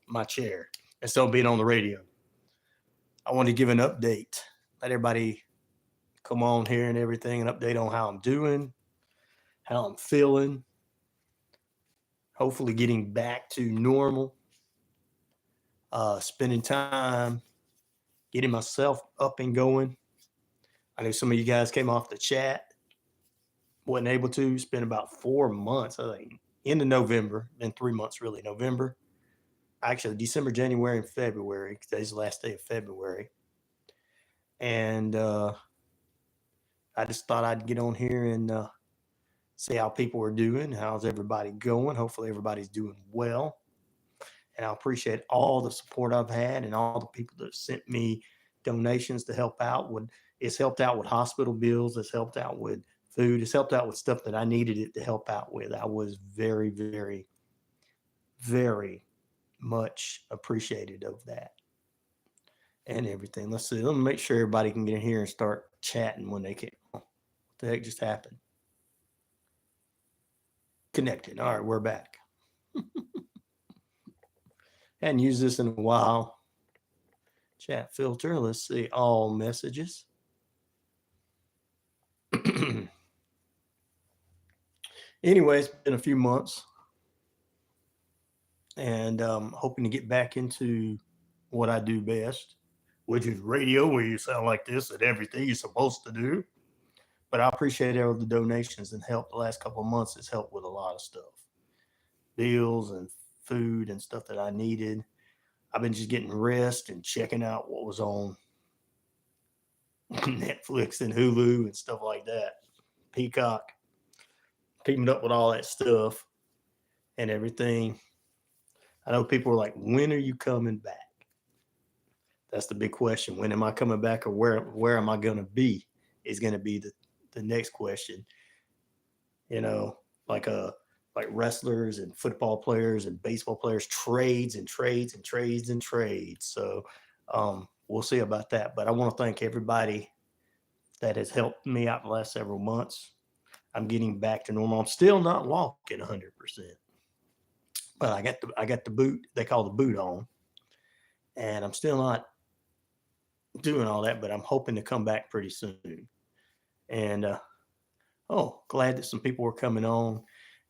my chair instead of being on the radio. I want to give an update. Let everybody come on here and everything, an update on how I'm doing, how I'm feeling. Hopefully getting back to normal. Spending time getting myself up and going. I know some of you guys came off the chat, wasn't able to. Spend about 4 months, I think, into November, been 3 months really. November, actually December, January, and February. Today's the last day of February. And I just thought I'd get on here and see how people are doing. How's everybody going? Hopefully everybody's doing well. And I appreciate all the support I've had and all the people that sent me donations to help out. It's helped out with hospital bills. It's helped out with food. It's helped out with stuff that I needed it to help out with. I was very, very, very much appreciated of that and everything. Let's see. Let me make sure everybody can get in here and start chatting when they can. What the heck just happened? Connected. All right, we're back. Hadn't used this in a while. Chat filter. Let's see. All messages. Anyway, it's been a few months. And hoping to get back into what I do best, which is radio, where you sound like this and everything you're supposed to do. But I appreciate all the donations and help. The last couple of months has helped with a lot of stuff. Bills and food and stuff that I needed. I've been just getting rest and checking out what was on Netflix and Hulu and stuff like that. Peacock. Keeping up with all that stuff and everything. I know people are like, when are you coming back? That's the big question. When am I coming back, or where am I going to be is going to be the next question. You know, like wrestlers and football players and baseball players, trades and trades and trades and trades. So we'll see about that. But I want to thank everybody that has helped me out the last several months. I'm getting back to normal. I'm still not walking 100%. But I got the boot, they call the boot on. And I'm still not doing all that, but I'm hoping to come back pretty soon. And glad that some people were coming on.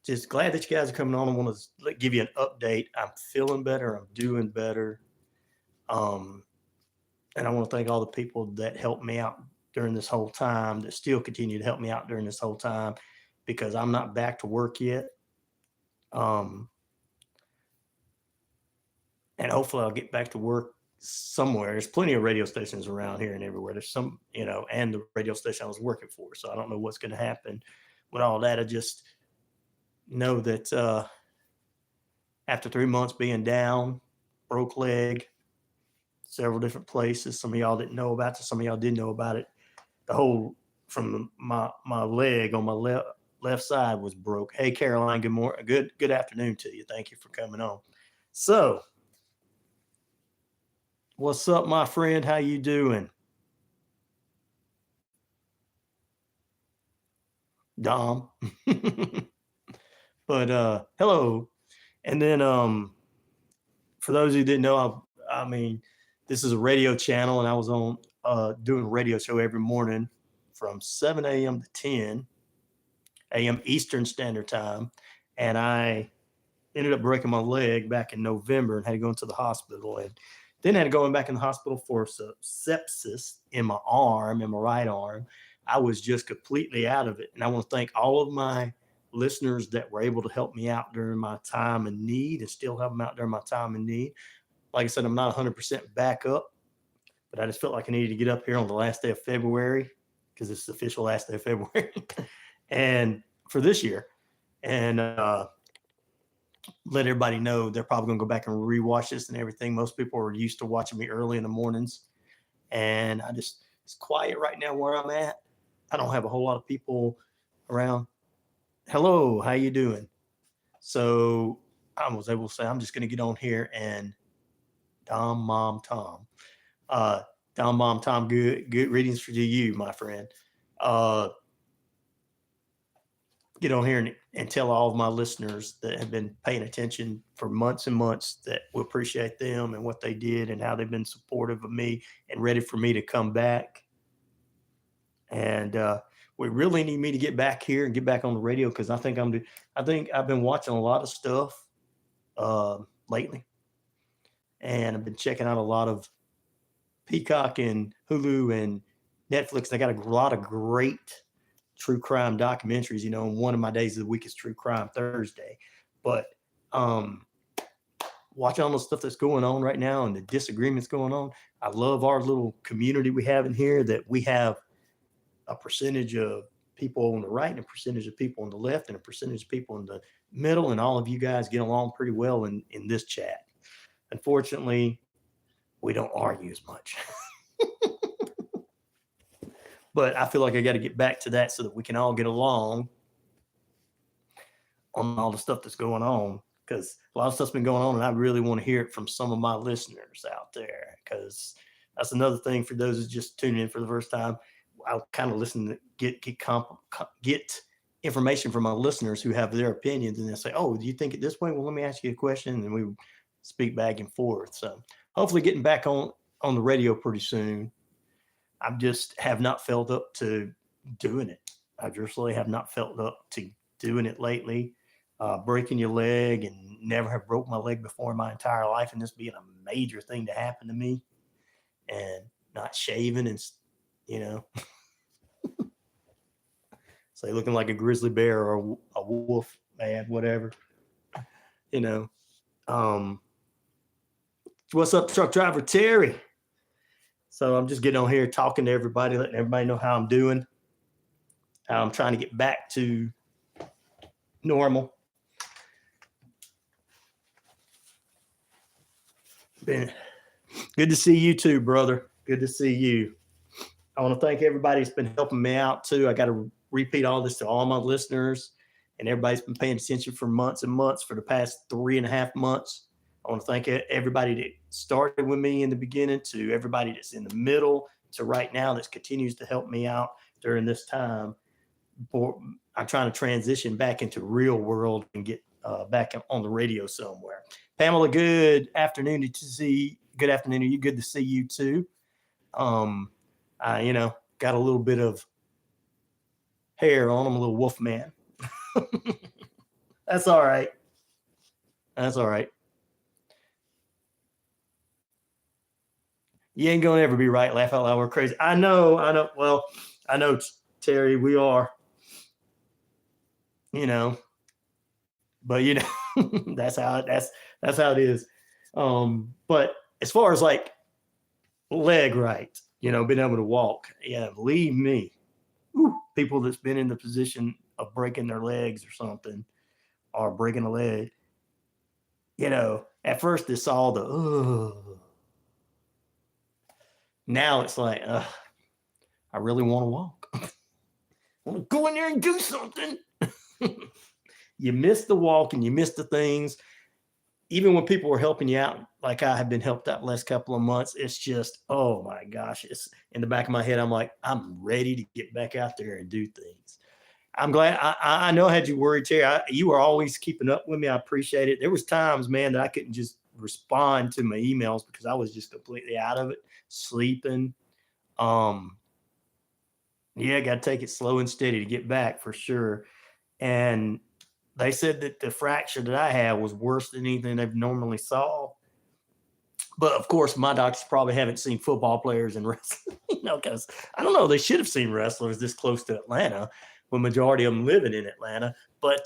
Just glad that you guys are coming on. I want to give you an update. I'm feeling better. I'm doing better. And I want to thank all the people that helped me out during this whole time, that still continue to help me out during this whole time, because I'm not back to work yet. And hopefully I'll get back to work somewhere. There's plenty of radio stations around here and everywhere. There's some, and the radio station I was working for. So I don't know what's going to happen with all that. I just know that after 3 months being down, broke leg, several different places. Some of y'all didn't know about it. Some of y'all did know about it. The whole from my leg on my left side was broke. Hey, Caroline, good morning. Good afternoon to you. Thank you for coming on. So, what's up, my friend? How you doing? Dom. But hello. And then for those who didn't know, I mean, this is a radio channel, and I was on doing a radio show every morning from 7 a.m. to 10 a.m. Eastern Standard Time. And I ended up breaking my leg back in November and had to go into the hospital, and then had to go back in the hospital for sepsis in my arm, in my right arm. I was just completely out of it. And I want to thank all of my listeners that were able to help me out during my time in need, and still help them out during my time in need. Like I said, I'm not 100% back up, but I just felt like I needed to get up here on the last day of February, because it's the official last day of February and for this year. And let everybody know they're probably going to go back and rewatch this and everything. Most people are used to watching me early in the mornings, and it's quiet right now where I'm at. I don't have a whole lot of people around. Hello, how you doing? So I was able to say, I'm just going to get on here and Dom Mom Tom. Dom Mom Tom, good readings for you, my friend. get on here and tell all of my listeners that have been paying attention for months and months that we appreciate them and what they did and how they've been supportive of me and ready for me to come back. And we really need me to get back here and get back on the radio, because I think I've been watching a lot of stuff lately, and I've been checking out a lot of Peacock and Hulu and Netflix. They got a lot of great true crime documentaries. You know, and one of my days of the week is True Crime Thursday. But watching all the stuff that's going on right now and the disagreements going on, I love our little community we have in here, that we have a percentage of people on the right and a percentage of people on the left and a percentage of people in the middle, and all of you guys get along pretty well in this chat. Unfortunately, we don't argue as much. But I feel like I got to get back to that so that we can all get along on all the stuff that's going on, because a lot of stuff's been going on, and I really want to hear it from some of my listeners out there, because that's another thing for those who just tuning in for the first time. I'll kind of listen to get information from my listeners who have their opinions, and they'll say, "Oh, do you think it this way? Well, let me ask you a question," and we speak back and forth. So hopefully getting back on the radio pretty soon. I just have not felt up to doing it. I just really have not felt up to doing it lately. Breaking your leg, and never have broke my leg before in my entire life, and this being a major thing to happen to me, and not shaving, and say looking like a grizzly bear or a wolf, man, whatever. What's up, truck driver Terry? So I'm just getting on here talking to everybody, letting everybody know how I'm doing, how I'm trying to get back to normal. Been good to see you too, brother. Good to see you. I want to thank everybody that's been helping me out too. I got to repeat all this to all my listeners, and everybody's been paying attention for months and months for the past 3.5 months. I want to thank everybody that started with me in the beginning, to everybody that's in the middle, to right now that continues to help me out during this time. I'm trying to transition back into real world and get back on the radio somewhere. Pamela, good afternoon to see. Good afternoon to you. Good to see you too. I got a little bit of hair on. I'm a little wolf man. That's all right. That's all right. You ain't gonna ever be right. Laugh out loud. We're crazy. I know. Well, I know, Terry. We are. But that's how it is. But as far as like leg right, being able to walk, yeah, believe me, people that's been in the position of breaking their legs or something, or breaking a leg, at first it's all the now it's like, I really want to walk. I want to go in there and do something. You miss the walk and you miss the things. Even when people were helping you out, like I have been helped out the last couple of months, it's just, oh my gosh, it's in the back of my head. I'm like, I'm ready to get back out there and do things. I'm glad. I know I had you worried, Terry. You were always keeping up with me. I appreciate it. There was times, man, that I couldn't just respond to my emails because I was just completely out of it, sleeping. Yeah, got to take it slow and steady to get back for sure. And they said that the fracture that I had was worse than anything they've normally saw. But of course, my doctors probably haven't seen football players and wrestling, because I don't know, they should have seen wrestlers this close to Atlanta, when majority of them living in Atlanta. But,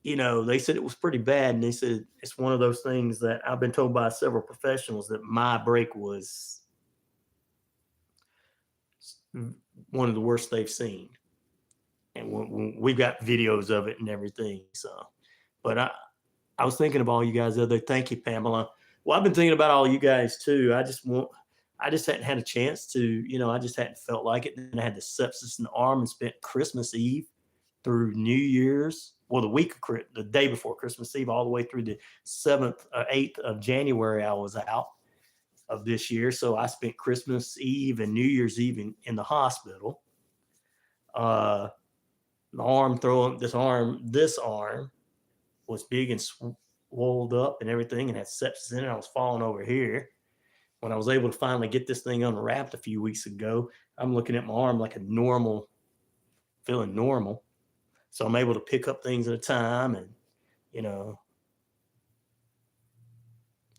they said it was pretty bad. And they said it's one of those things that I've been told by several professionals that my break was one of the worst they've seen. And we've got videos of it and everything. So, but I was thinking of all you guys the other day. Thank you, Pamela. Well, I've been thinking about all you guys too. I just hadn't had a chance to, I just hadn't felt like it. And I had the sepsis in the arm and spent Christmas Eve through New Year's. Well, the day before Christmas Eve, all the way through the 7th or 8th of January, I was out of this year. So I spent Christmas Eve and New Year's Eve in the hospital. This arm was big and swelled up and everything and had sepsis in it. I was falling over here. When I was able to finally get this thing unwrapped a few weeks ago, I'm looking at my arm like feeling normal. So I'm able to pick up things at a time and,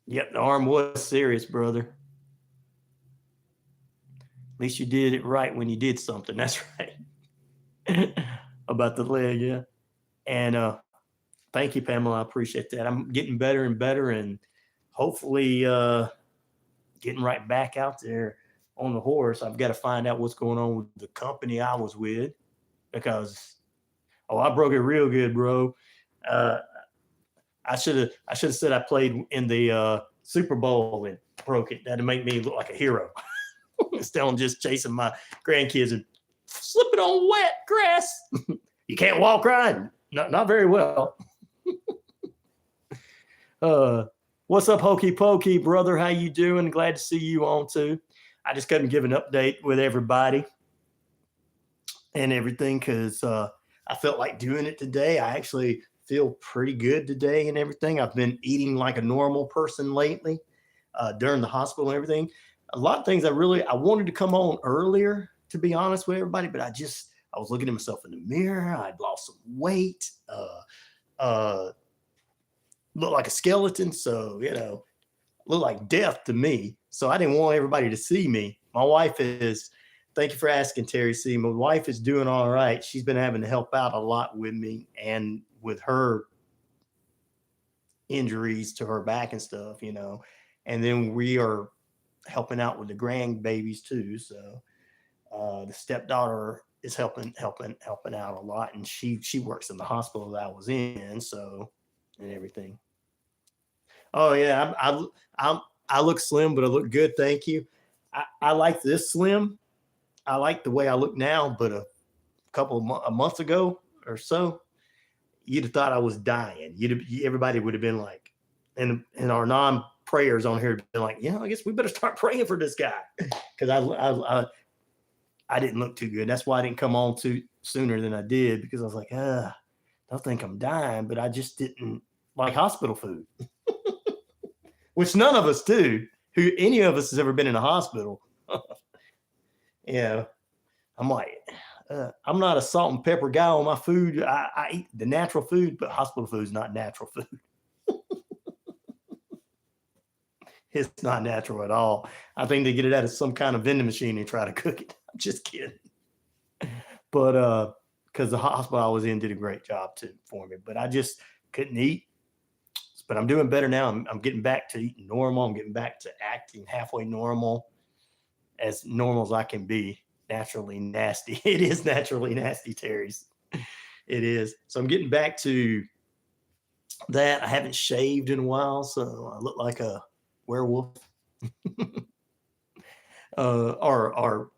yep, the arm was serious, brother. At least you did it right when you did something. That's right. About the leg, yeah. And thank you, Pamela. I appreciate that. I'm getting better and better, and hopefully getting right back out there on the horse. I've got to find out what's going on with the company I was with because I broke it real good, bro. I should have said I played in the Super Bowl and broke it. That'd make me look like a hero. Instead of just chasing my grandkids and slipping on wet grass. You can't walk right. Not very well. What's up, Hokey Pokey, brother? How you doing? Glad to see you on too. I just couldn't give an update with everybody and everything because I felt like doing it today. I actually feel pretty good today and everything. I've been eating like a normal person lately during the hospital and everything. A lot of things I wanted to come on earlier, to be honest with everybody, but I was looking at myself in the mirror. I'd lost some weight, looked like a skeleton. So, looked like death to me. So I didn't want everybody to see me. My wife thank you for asking, Terry C. My wife is doing all right. She's been having to help out a lot with me and with her injuries to her back and stuff, and then we are helping out with the grandbabies too. So the stepdaughter is helping out a lot, and she works in the hospital that I was in, so and everything. Oh yeah, I look slim, but I look good. Thank you. I like this slim. I like the way I look now, but a months ago or so, you'd have thought I was dying. Everybody would have been like, and our non-prayers on here have been like, I guess we better start praying for this guy because I didn't look too good. That's why I didn't come on sooner than I did because I was like, I don't think I'm dying, but I just didn't like hospital food, which none of us do. Who any of us has ever been in a hospital? I'm like, I'm not a salt and pepper guy on my food. I eat the natural food, but hospital food is not natural food. It's not natural at all. I think they get it out of some kind of vending machine and try to cook it. I'm just kidding. But because the hospital I was in did a great job for me, but I just couldn't eat. But I'm doing better now. I'm getting back to eating normal. I'm getting back to acting halfway normal as I can be. Naturally nasty. It is naturally nasty, Terry's. It is. So I'm getting back to that. I haven't shaved in a while, so I look like a werewolf. Or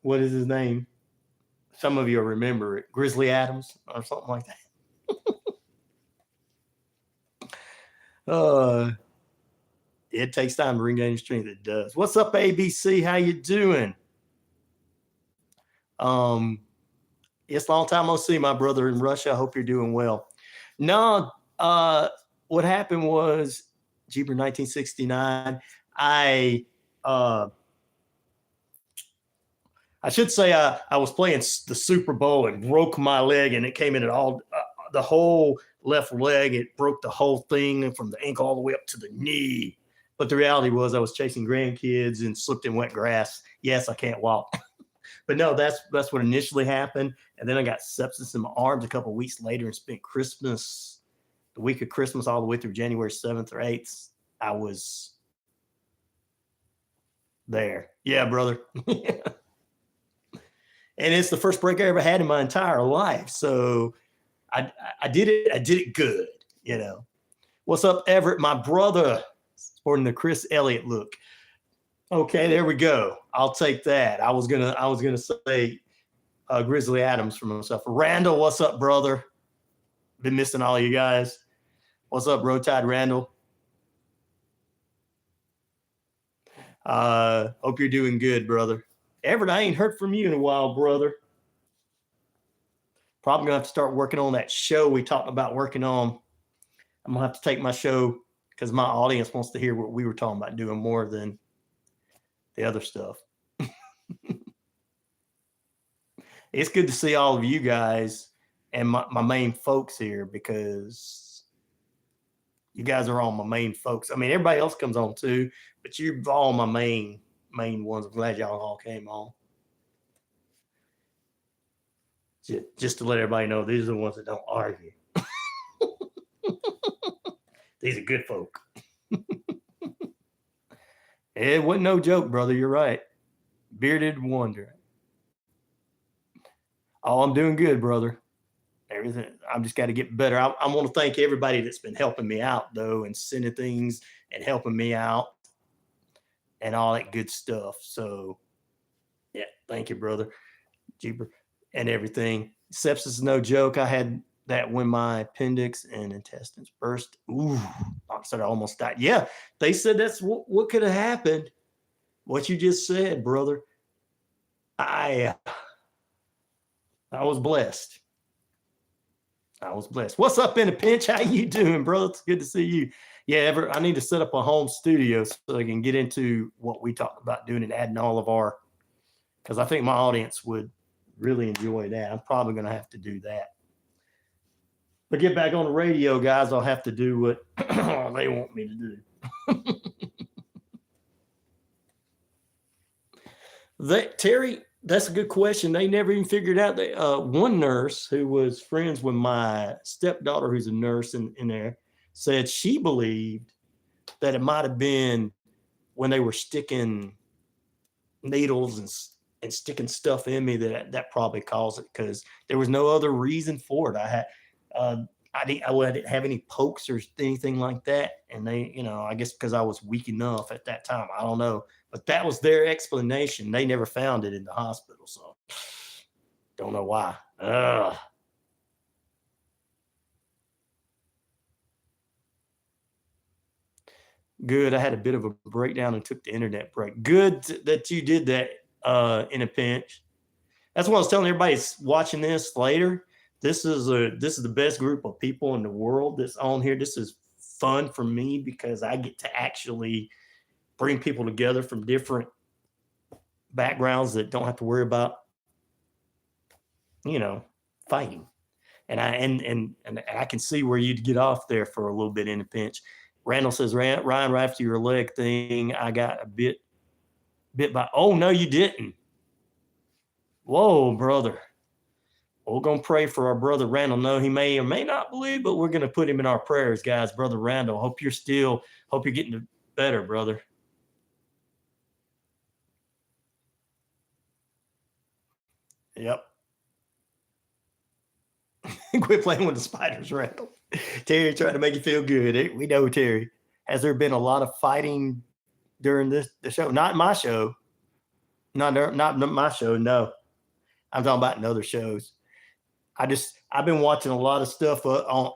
what is his name? Some of you will remember it. Grizzly Adams or something like that. It takes time to regain strength. It does. What's up, ABC? How you doing? It's a long time no see, my brother in Russia. I hope you're doing well. No, what happened was, Jeeper 1969. I should say I was playing the Super Bowl and broke my leg, and it came in at all the whole left leg. It broke the whole thing from the ankle all the way up to the knee. But the reality was I was chasing grandkids and slipped in wet grass. Yes, I can't walk. But no, that's what initially happened. And then I got sepsis in my arms a couple of weeks later and spent Christmas, the week of Christmas, all the way through January 7th or 8th. I was there. Yeah, brother. And it's the first break I ever had in my entire life. So I did it. I did it good, What's up, Everett? My brother, sporting the Chris Elliott look. Okay, there we go. I'll take that. I was gonna say Grizzly Adams for myself. Randall, what's up, brother? Been missing all you guys. What's up, Road Tide Randall? Hope you're doing good, brother. Everett, I ain't heard from you in a while, brother. Probably gonna have to start working on that show we talked about working on. I'm gonna have to take my show because my audience wants to hear what we were talking about doing more than the other stuff. It's good to see all of you guys and my main folks here, because you guys are all my main folks. I mean, everybody else comes on too, but you're all my main ones. I'm glad y'all all came on. Just to let everybody know, these are the ones that don't argue. These are good folk. It wasn't no joke, brother. You're right. Bearded wonder. Oh, I'm doing good, brother. Everything. I've just got to get better. I want to thank everybody that's been helping me out, though, and sending things and helping me out and all that good stuff. So, yeah, thank you, brother. Jeeper and everything. Sepsis is no joke. I had that when my appendix and intestines burst. Ooh, I said I almost died. Yeah, they said that's what could have happened. What you just said, brother. I was blessed. I was blessed. What's up in a pinch? How you doing, brother? It's good to see you. Yeah, I need to set up a home studio so I can get into what we talked about doing and adding all of our, because I think my audience would really enjoy that. I'm probably going to have to do that. But get back on the radio, guys. I'll have to do what they want me to do. Terry, that's a good question. They never even figured out that one nurse who was friends with my stepdaughter, who's a nurse in there, said she believed that it might have been when they were sticking needles and sticking stuff in me that probably caused it, because there was no other reason for it. I didn't have any pokes or anything like that. And they, I guess because I was weak enough at that time, I don't know. But that was their explanation. They never found it in the hospital. So don't know why. Good. I had a bit of a breakdown and took the internet break. Good that you did that in a pinch. That's what I was telling everybody watching this later. This is the best group of people in the world that's on here. This is fun for me because I get to actually bring people together from different backgrounds that don't have to worry about, fighting. And I can see where you'd get off there for a little bit in a pinch. Randall says, Ryan, right after your leg thing, I got a bit by. Oh, no, you didn't. Whoa, brother. Well, we're going to pray for our brother Randall. No, he may or may not believe, but we're going to put him in our prayers, guys. Brother Randall, hope you're getting better, brother. Yep. Quit playing with the spiders, Randall. Terry trying to make you feel good. We know, Terry. Has there been a lot of fighting during the show? Not my show. Not my show, no. I'm talking about in other shows. I've been watching a lot of stuff on,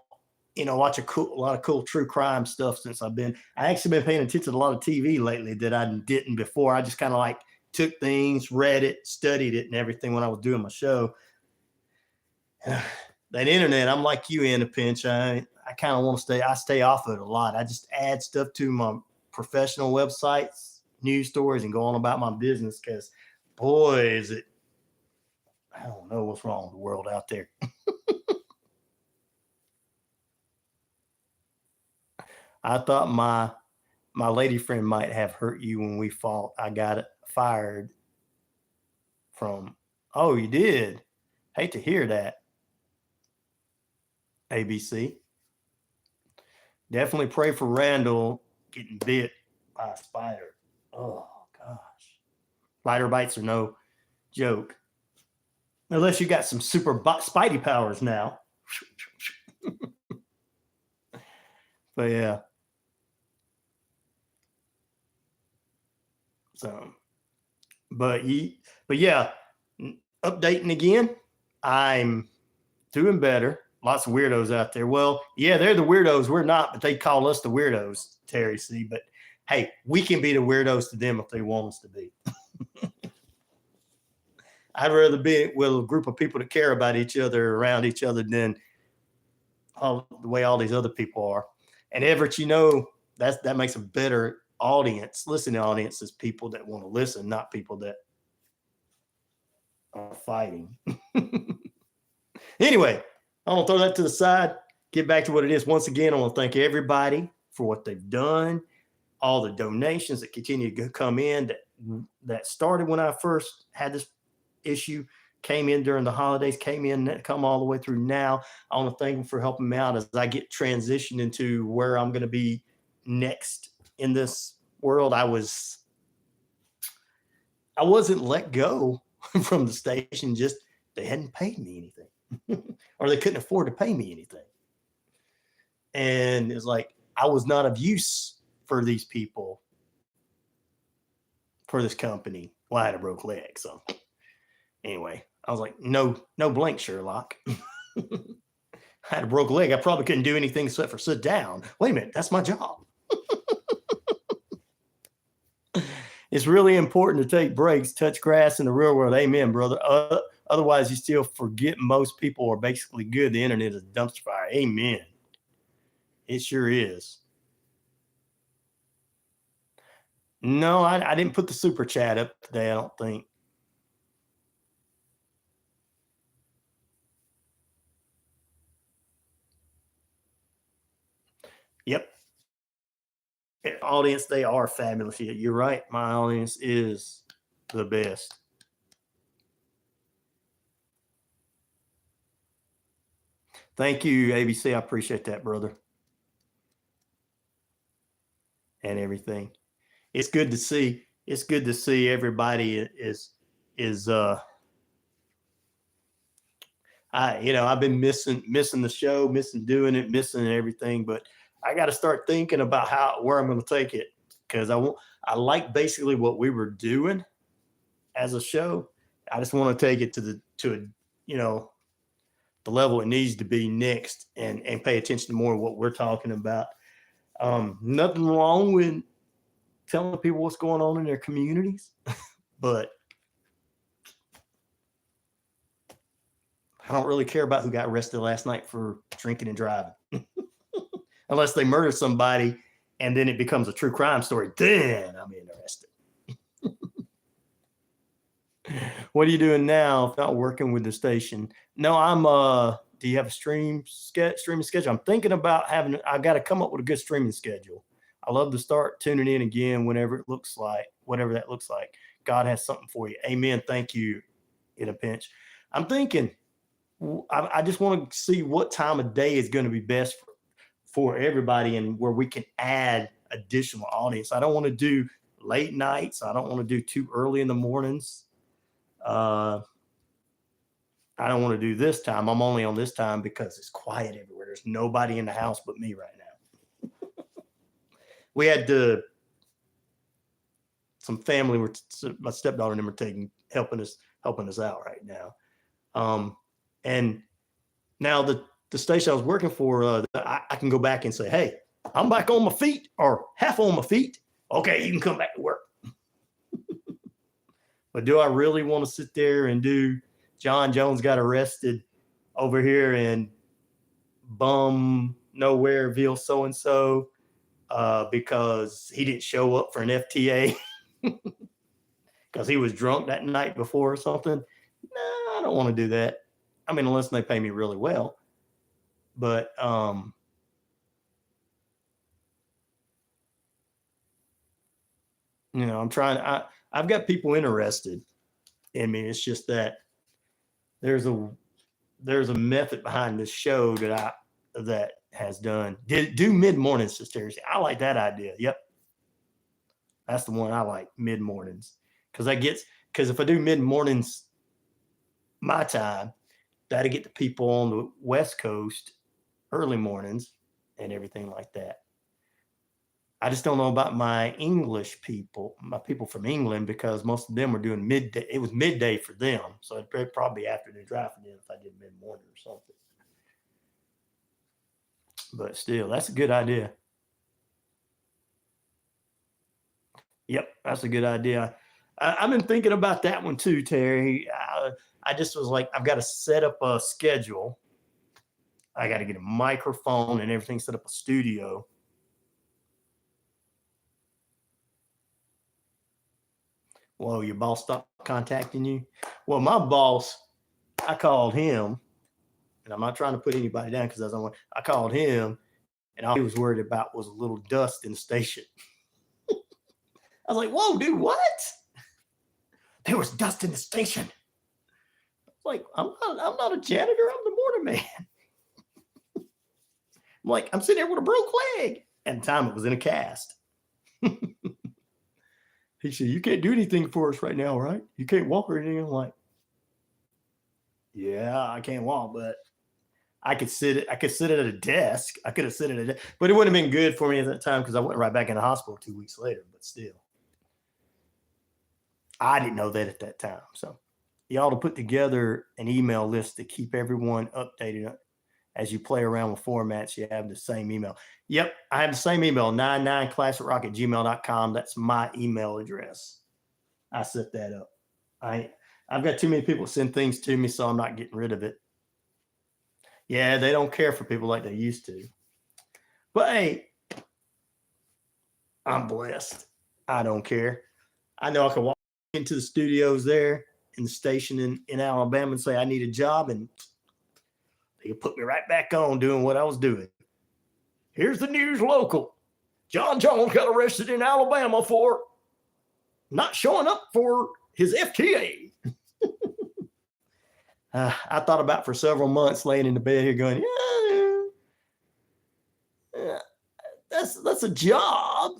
watch a lot of cool true crime stuff since I actually been paying attention to a lot of TV lately that I didn't before. I just kind of like took things, read it, studied it and everything when I was doing my show. That internet, I'm like you in a pinch. I kind of want to stay off of it a lot. I just add stuff to my professional websites, news stories, and go on about my business because, boy, is it, I don't know what's wrong with the world out there. I thought my lady friend might have hurt you when we fought. I got it fired from, oh, you did? Hate to hear that. ABC. Definitely pray for Randall getting bit by a spider. Oh, gosh. Spider bites are no joke. Unless you got some super spidey powers now. But yeah. So, but yeah, updating again. I'm doing better. Lots of weirdos out there. Well, yeah, they're the weirdos. We're not, but they call us the weirdos, Terry C. But hey, we can be the weirdos to them if they want us to be. I'd rather be with a group of people that care about each other, around each other, than the way all these other people are. And Everett, that makes a better listening audience is people that want to listen, not people that are fighting. Anyway, I want to throw that to the side, get back to what it is. Once again, I want to thank everybody for what they've done, all the donations that continue to come in that started when I first had this issue, came in during the holidays, come all the way through now. I want to thank them for helping me out as I get transitioned into where I'm going to be next in this world. I wasn't let go from the station, just they hadn't paid me anything. Or they couldn't afford to pay me anything. And it's like, I was not of use for these people, for this company. Well, I had a broke leg. So anyway, I was like, no blank, Sherlock. I had a broke leg. I probably couldn't do anything except for sit down. Wait a minute, that's my job. It's really important to take breaks, touch grass in the real world. Amen, brother. Otherwise, you still forget most people are basically good. The internet is a dumpster fire. Amen. It sure is. No, I didn't put the super chat up today, I don't think. Yep. Audience, they are fabulous. You're right. My audience is the best. Thank you, ABC. I appreciate that, brother. And everything. It's good to see. It's good to see everybody I've been missing the show, missing doing it, missing everything, but I got to start thinking about where I'm going to take it, because I like basically what we were doing as a show. I just want to take it to the level it needs to be next, and pay attention to more of what we're talking about. Nothing wrong with telling people what's going on in their communities, but I don't really care about who got arrested last night for drinking and driving. Unless they murder somebody and then it becomes a true crime story. Then I'm interested. What are you doing now if not working with the station? No, do you have a streaming schedule? I'm thinking about I got to come up with a good streaming schedule. I love to start tuning in again whatever that looks like. God has something for you. Amen. Thank you in a pinch. I'm thinking, I just want to see what time of day is going to be best for everybody, and where we can add additional audience. I don't want to do late nights. I don't want to do too early in the mornings. I don't want to do this time. I'm only on this time because it's quiet everywhere. There's nobody in the house but me right now. We had some family, my stepdaughter and them are helping us out right now. And now the station I was working for, I can go back and say, hey, I'm back on my feet, or half on my feet. Okay, you can come back to work. But do I really want to sit there and do John Jones got arrested over here in bum nowhereville so-and-so because he didn't show up for an FTA because he was drunk that night before or something? No, I don't want to do that. I mean, unless they pay me really well. But I'm trying. I've got people interested in me. It's just that there's a method behind this show that has done. Do mid mornings, Sister. I like that idea. Yep, that's the one I like, mid mornings, because if I do mid mornings my time, that'll get the people on the West Coast early mornings and everything like that. I just don't know about my English people, my people from England, because most of them were doing midday. It was midday for them. So it'd probably be afternoon drive for them if I did mid-morning or something. But still, that's a good idea. Yep, that's a good idea. I've been thinking about that one too, Terry. I just was like, I've got to set up a schedule. I got to get a microphone and everything, set up a studio. Whoa, your boss stopped contacting you? Well, my boss, I called him, and I'm not trying to put anybody down because I called him, and all he was worried about was a little dust in the station. I was like, whoa, dude, what? There was dust in the station. I was like, I'm not a janitor, I'm the mortar man. I'm like, I'm sitting there with a broke leg. At the time, it was in a cast. He said, you can't do anything for us right now, right? You can't walk or anything. I'm like, yeah, I can't walk, but I could sit at a desk. I could have sit at a desk, but it wouldn't have been good for me at that time because I went right back in the hospital 2 weeks later, but still. I didn't know that at that time. So you ought to put together an email list to keep everyone updated. As you play around with formats, you have the same email. Yep, I have the same email, 99classicrock@gmail.com. That's my email address. I set that up. I've got too many people send things to me, so I'm not getting rid of it. Yeah, they don't care for people like they used to. But hey, I'm blessed. I don't care. I know I can walk into the studios there in the station in Alabama and say I need a job, and they put me right back on doing what I was doing. Here's the news local. John Jones got arrested in Alabama for not showing up for his FTA. I thought about for several months laying in the bed here going, yeah, that's a job.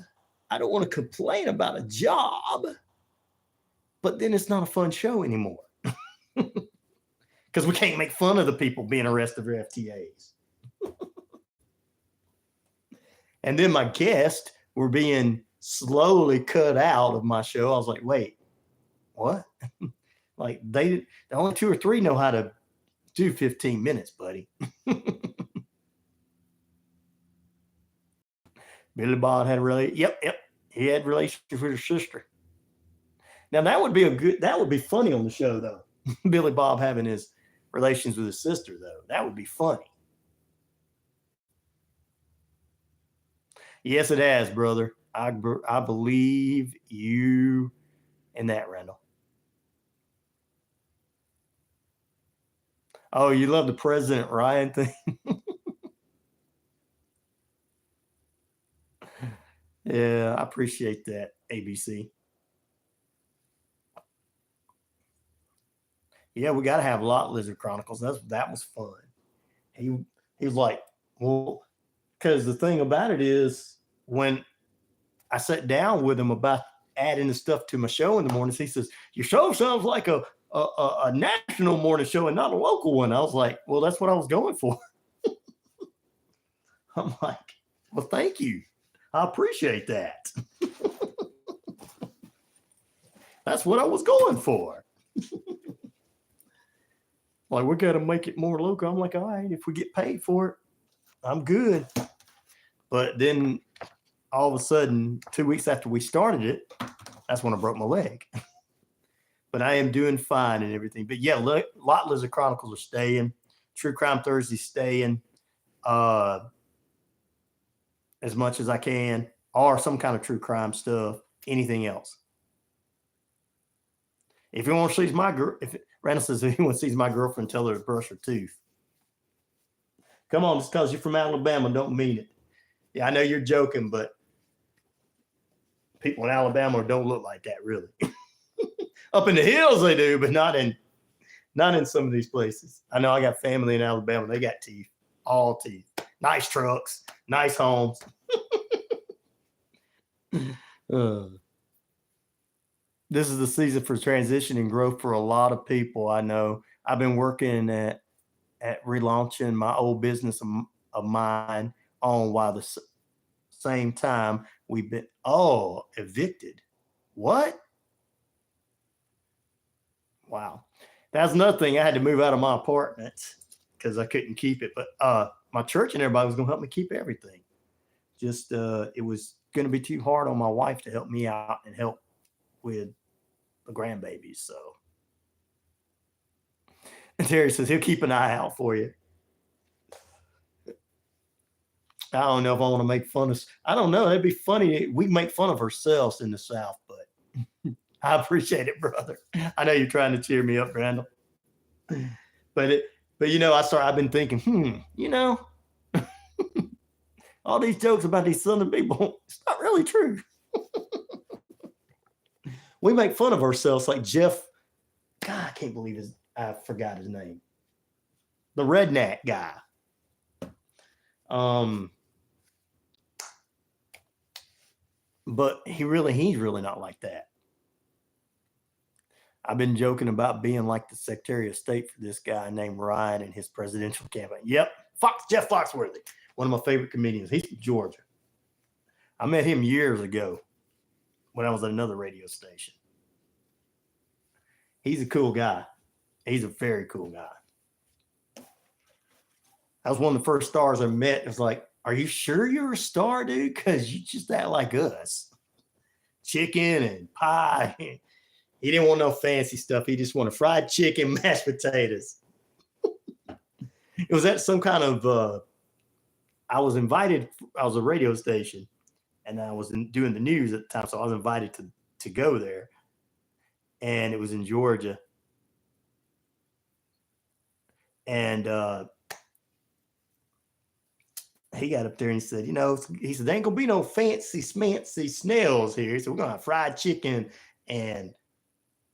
I don't want to complain about a job, but then it's not a fun show anymore. Because we can't make fun of the people being arrested for FTAs. And then my guests were being slowly cut out of my show. I was like, wait, what? Like the only 2 or 3 know how to do 15 minutes, buddy. Billy Bob had yep. He had relations with his sister. Now that would be funny on the show though. Billy Bob having his relations with his sister though. That would be funny. Yes, it has, brother. I believe you in that, Randall. Oh, you love the President Ryan thing? Yeah, I appreciate that, ABC. Yeah, we got to have Lot Lizard Chronicles. That was fun. He was like, well, because the thing about it is when I sat down with him about adding the stuff to my show in the mornings, he says, your show sounds like a national morning show and not a local one. I was like, well, that's what I was going for. I'm like, well, thank you. I appreciate that. That's what I was going for. Like, we got to make it more local. I'm like, all right, if we get paid for it, I'm good. But then all of a sudden, 2 weeks after we started it, that's when I broke my leg. But I am doing fine and everything. But yeah, Lot Lizard Chronicles are staying. True Crime Thursday staying as much as I can, or some kind of true crime stuff, anything else. If you want to see Randall says if he wants to see my girlfriend, tell her to brush her tooth. Come on, just because you're from Alabama, don't mean it. Yeah, I know you're joking, but people in Alabama don't look like that, really. Up in the hills they do, but not in some of these places. I know I got family in Alabama. They got teeth, all teeth. Nice trucks, nice homes. This is the season for transition and growth for a lot of people. I know I've been working at relaunching my old business of mine on while the same time we've been evicted. What? Wow. That's another thing. I had to move out of my apartment because I couldn't keep it. But my church and everybody was going to help me keep everything. Just it was going to be too hard on my wife to help me out and help with the grandbabies. So And Terry says he'll keep an eye out for you. I don't know if I want to make fun of. I don't know. That'd be funny. We make fun of ourselves in the South, but I appreciate it, brother. I know you're trying to cheer me up, Randall. But you know, I've been thinking, you know, all these jokes about these Southern people, it's not really true. We make fun of ourselves like Jeff. God, I can't believe I forgot his name. The redneck guy. But he's really not like that. I've been joking about being like the Secretary of State for this guy named Ryan and his presidential campaign. Yep, Jeff Foxworthy, one of my favorite comedians. He's from Georgia. I met him years ago when I was at another radio station. He's a cool guy. He's a very cool guy. That was one of the first stars I met. It was like, are you sure you're a star, dude? Because you just act like us. Chicken and pie. He didn't want no fancy stuff. He just wanted fried chicken, mashed potatoes. It was at some kind of, I was invited. I was a radio station, and I was doing the news at the time, so I was invited to go there. And it was in Georgia. And he got up there and he said, there ain't gonna be no fancy smancy snails here. So we're gonna have fried chicken and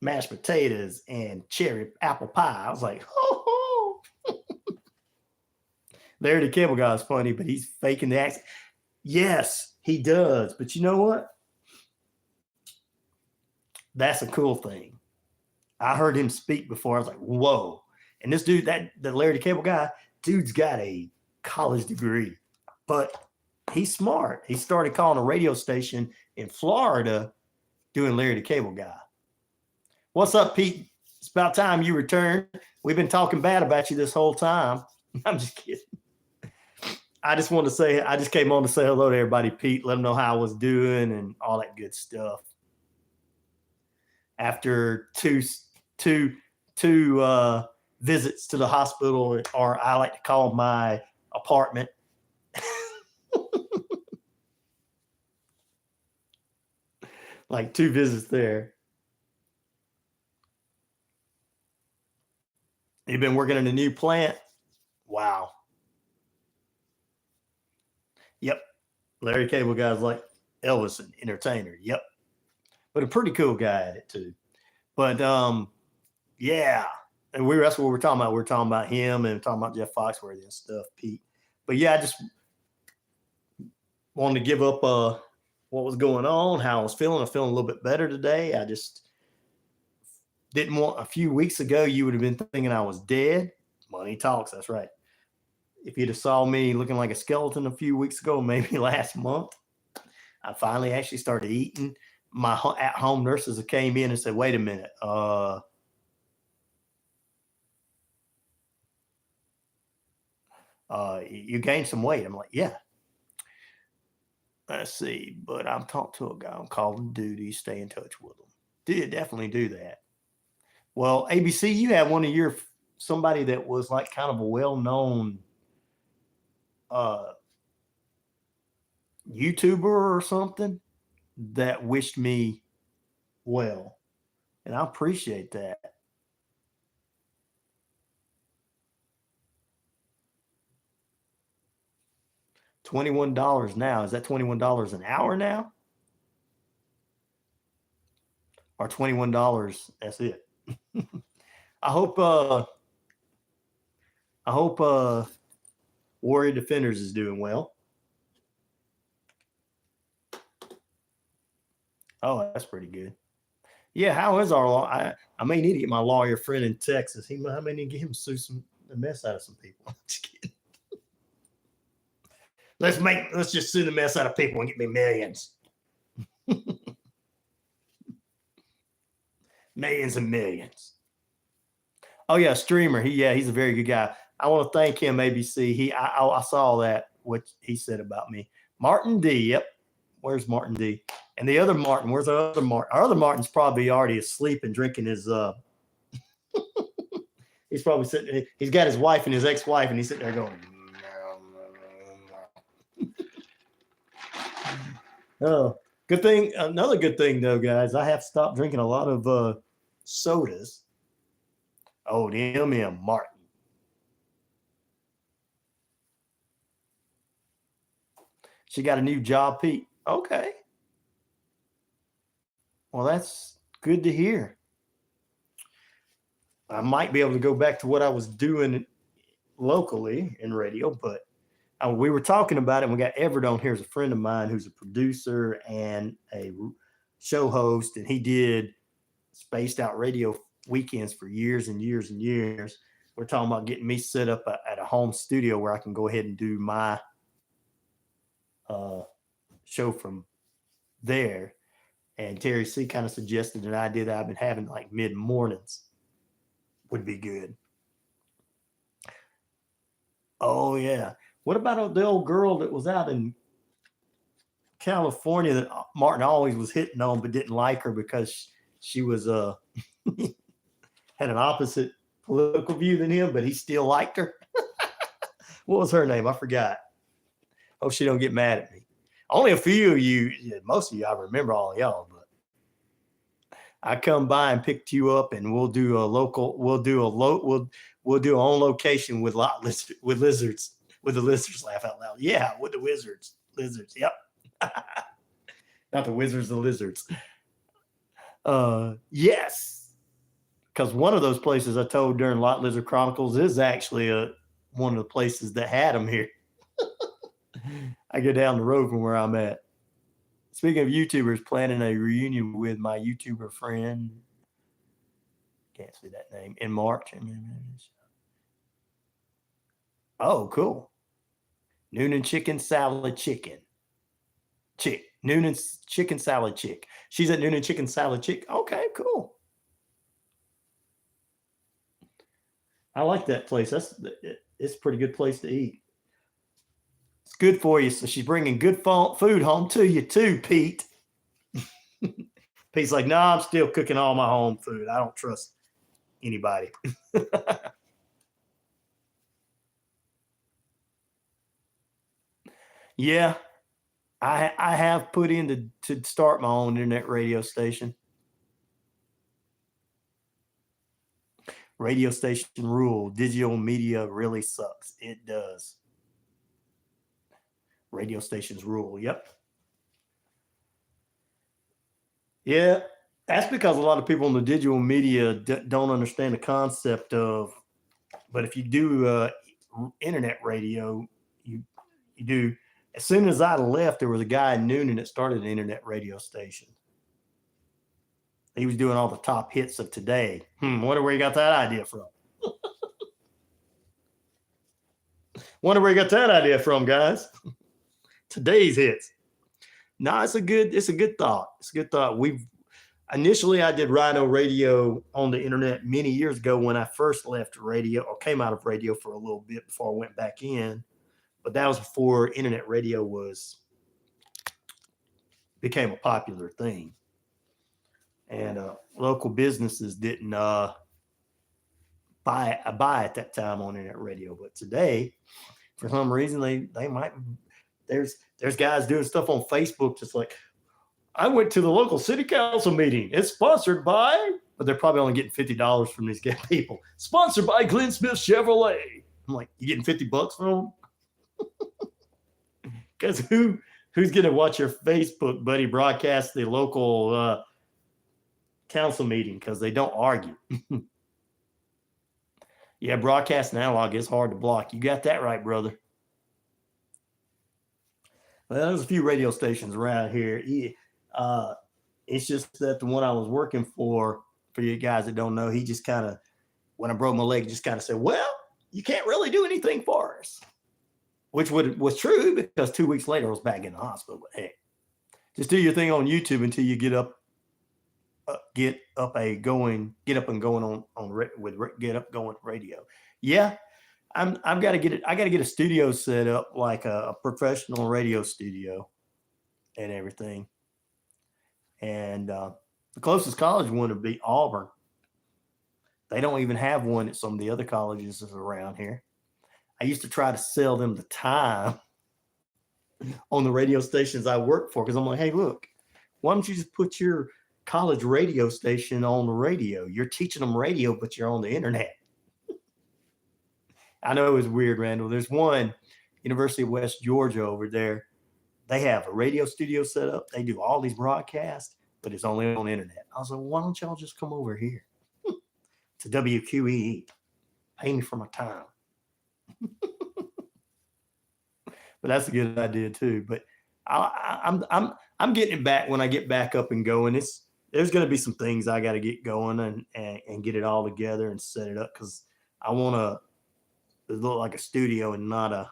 mashed potatoes and cherry apple pie. I was like, ho. Larry the Cable Guy is funny, but he's faking the accent. Yes, he does. But you know what? That's a cool thing. I heard him speak before. I was like, whoa. And this dude, the Larry the Cable Guy, dude's got a college degree, but he's smart. He started calling a radio station in Florida doing Larry the Cable Guy. What's up, Pete? It's about time you returned. We've been talking bad about you this whole time. I'm just kidding. I just came on to say hello to everybody, Pete, let them know how I was doing and all that good stuff. After two visits to the hospital, or I like to call my apartment. Like 2 visits there. You've been working in a new plant? Wow. Yep. Larry Cable Guy's like Elvis, an entertainer. Yep. But a pretty cool guy at it too. But yeah. And that's what we're talking about. We're talking about him and talking about Jeff Foxworthy and stuff, Pete. But yeah, I just wanted to give up what was going on, how I was feeling. I'm feeling a little bit better today. I just didn't want, a few weeks ago, you would have been thinking I was dead. Money talks, that's right. If you'd have saw me looking like a skeleton a few weeks ago, maybe last month, I finally actually started eating. My at-home nurses came in and said, wait a minute, you gained some weight. I'm like, yeah. Let's see, but I've talked to a guy on Call of Duty, stay in touch with him. Did definitely do that. Well, ABC, you had somebody that was like kind of a well-known YouTuber or something that wished me well. And I appreciate that. $21 now. Is that $21 an hour now? Or $21, that's it. I hope Warrior Defenders is doing well. Oh, that's pretty good. Yeah, how is our law? I may need to get my lawyer friend in Texas. I may need to get him to sue the mess out of some people. Just kidding. Let's just sue the mess out of people and get me millions. Millions and millions. Oh yeah, Streamer. He's a very good guy. I want to thank him, ABC. I saw that, what he said about me. Martin D. Yep. Where's Martin D? And the other Martin, where's the other Martin? Our other Martin's probably already asleep and drinking his He's probably sitting. He's got his wife and his ex-wife, and he's sitting there going. Oh, good thing. Another good thing, though, guys. I have stopped drinking a lot of sodas. Oh, the M.M. Martin. She got a new job, Pete. Okay. Well, that's good to hear. I might be able to go back to what I was doing locally in radio, but we were talking about it. And we got Everett on here as a friend of mine who's a producer and a show host, and he did spaced out radio weekends for years and years and years. We're talking about getting me set up at a home studio where I can go ahead and do my show from there. And Terry C kind of suggested an idea that I've been having like mid mornings would be good. Oh yeah. What about the old girl that was out in California that Martin always was hitting on but didn't like her because she was had an opposite political view than him, but he still liked her? What was her name? I forgot. Hope she don't get mad at me. Only a few of you, most of you, I remember all of y'all, but I come by and picked you up, and we'll do a local. We'll do our own location with lizards. With the lizards, laugh out loud. Yeah, with the lizards. Yep. Not the wizards, the lizards. Yes, because one of those places I told during Lot Lizard Chronicles is actually one of the places that had them here. I go down the road from where I'm at. Speaking of YouTubers, planning a reunion with my YouTuber friend. Can't see that name. In March. Oh, cool. Noonan Chicken Salad Chicken. Noonan's Chicken Salad Chick. She's at Noonan Chicken Salad Chick. Okay, cool. I like that place. It's a pretty good place to eat. It's good for you. So she's bringing good food home to you too, Pete. Pete's like, no, I'm still cooking all my home food. I don't trust anybody. Yeah, I have put in to start my own internet radio station. Radio station rule. Digital media really sucks. It does. Radio stations rule. Yep. Yeah, that's because a lot of people in the digital media don't understand the concept of. But if you do internet radio, you do. As soon as I left, there was a guy in Noonan that started an internet radio station. He was doing all the top hits of today. Wonder where he got that idea from. Wonder where he got that idea from, guys. Today's hits. No, it's a good thought. It's a good thought. Initially I did RyanOradio on the internet many years ago when I first left radio or came out of radio for a little bit before I went back in. But that was before internet radio became a popular thing. And local businesses didn't buy at that time on internet radio. But today, for some reason, they might. There's guys doing stuff on Facebook just like, I went to the local city council meeting. It's sponsored by, but they're probably only getting $50 from these people. Sponsored by Glenn Smith Chevrolet. I'm like, you getting $50 from them? Because who's going to watch your Facebook, buddy, broadcast the local council meeting because they don't argue. Yeah, broadcast and analog is hard to block. You got that right, brother. Well, there's a few radio stations around here. It's just that the one I was working for you guys that don't know, he just kind of, when I broke my leg, just kind of said, well, you can't really do anything for us. Which was true because 2 weeks later I was back in the hospital. But hey, just do your thing on YouTube until you get up and going radio. Yeah, I've got to get it. I got to get a studio set up like a professional radio studio and everything. And the closest college one would be Auburn. They don't even have one at some of the other colleges around here. I used to try to sell them the time on the radio stations I work for because I'm like, hey, look, why don't you just put your college radio station on the radio? You're teaching them radio, but you're on the internet. I know it was weird, Randall. There's one, University of West Georgia over there. They have a radio studio set up. They do all these broadcasts, but it's only on the internet. I was like, why don't y'all just come over here to WQEE? Pay me for my time. But that's a good idea too. But I'm getting it back when I get back up and going. There's going to be some things I got to get going and get it all together and set it up because I want to look like a studio and not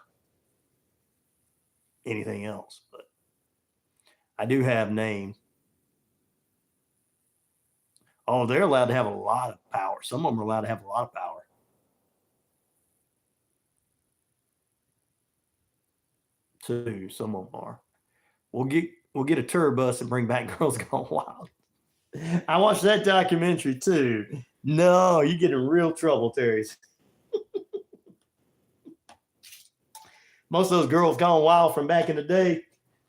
anything else. But I do have names. Oh, they're allowed to have a lot of power. Some of them are allowed to have a lot of power. Too, some of them are. We'll get a tour bus and bring back Girls Gone Wild. I watched that documentary too. No, you get in real trouble, Terry. Most of those girls gone wild from back in the day,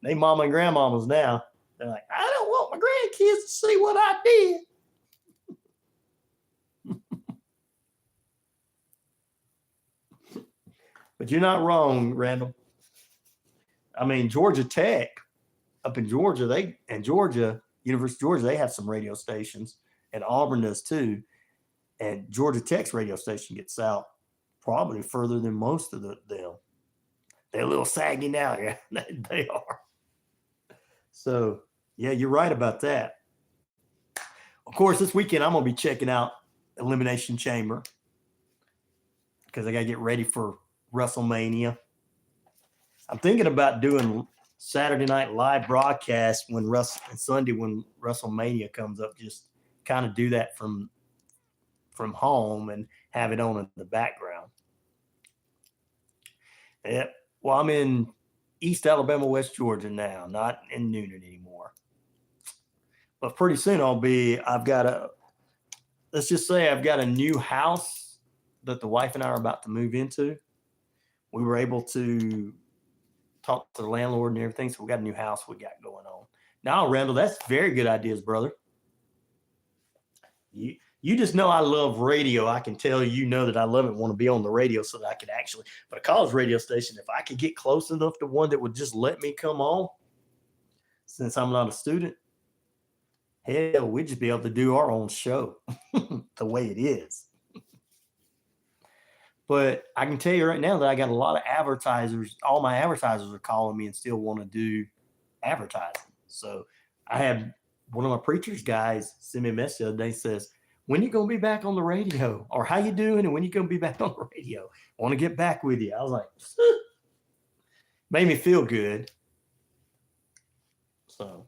they mama and grandmamas now. They're like, I don't want my grandkids to see what I did. But you're not wrong, Randall. I mean, Georgia Tech up in Georgia, University of Georgia, they have some radio stations, and Auburn does too. And Georgia Tech's radio station gets out probably further than most of them. They're a little saggy now, yeah, they are. So, yeah, you're right about that. Of course, this weekend I'm going to be checking out Elimination Chamber because I got to get ready for WrestleMania. I'm thinking about doing Saturday night live broadcast and Sunday when WrestleMania comes up. Just kind of do that from home and have it on in the background. Yep. Well, I'm in East Alabama, West Georgia now, not in Noonan anymore. But pretty soon I've got a new house that the wife and I are about to move into. We were able to talk to the landlord and everything, so we got a new house we got going on. Now, Randall, that's very good ideas, brother. You just know I love radio. I can tell you know that I love it, want to be on the radio so that I could actually, but a college radio station, if I could get close enough to one that would just let me come on, since I'm not a student, hell, we'd just be able to do our own show the way it is. But I can tell you right now that I got a lot of advertisers. All my advertisers are calling me and still want to do advertising. So I had one of my preachers guys send me a message the other day, says, when you going to be back on the radio? Or how you doing? And when you going to be back on the radio? I want to get back with you. I was like, made me feel good. So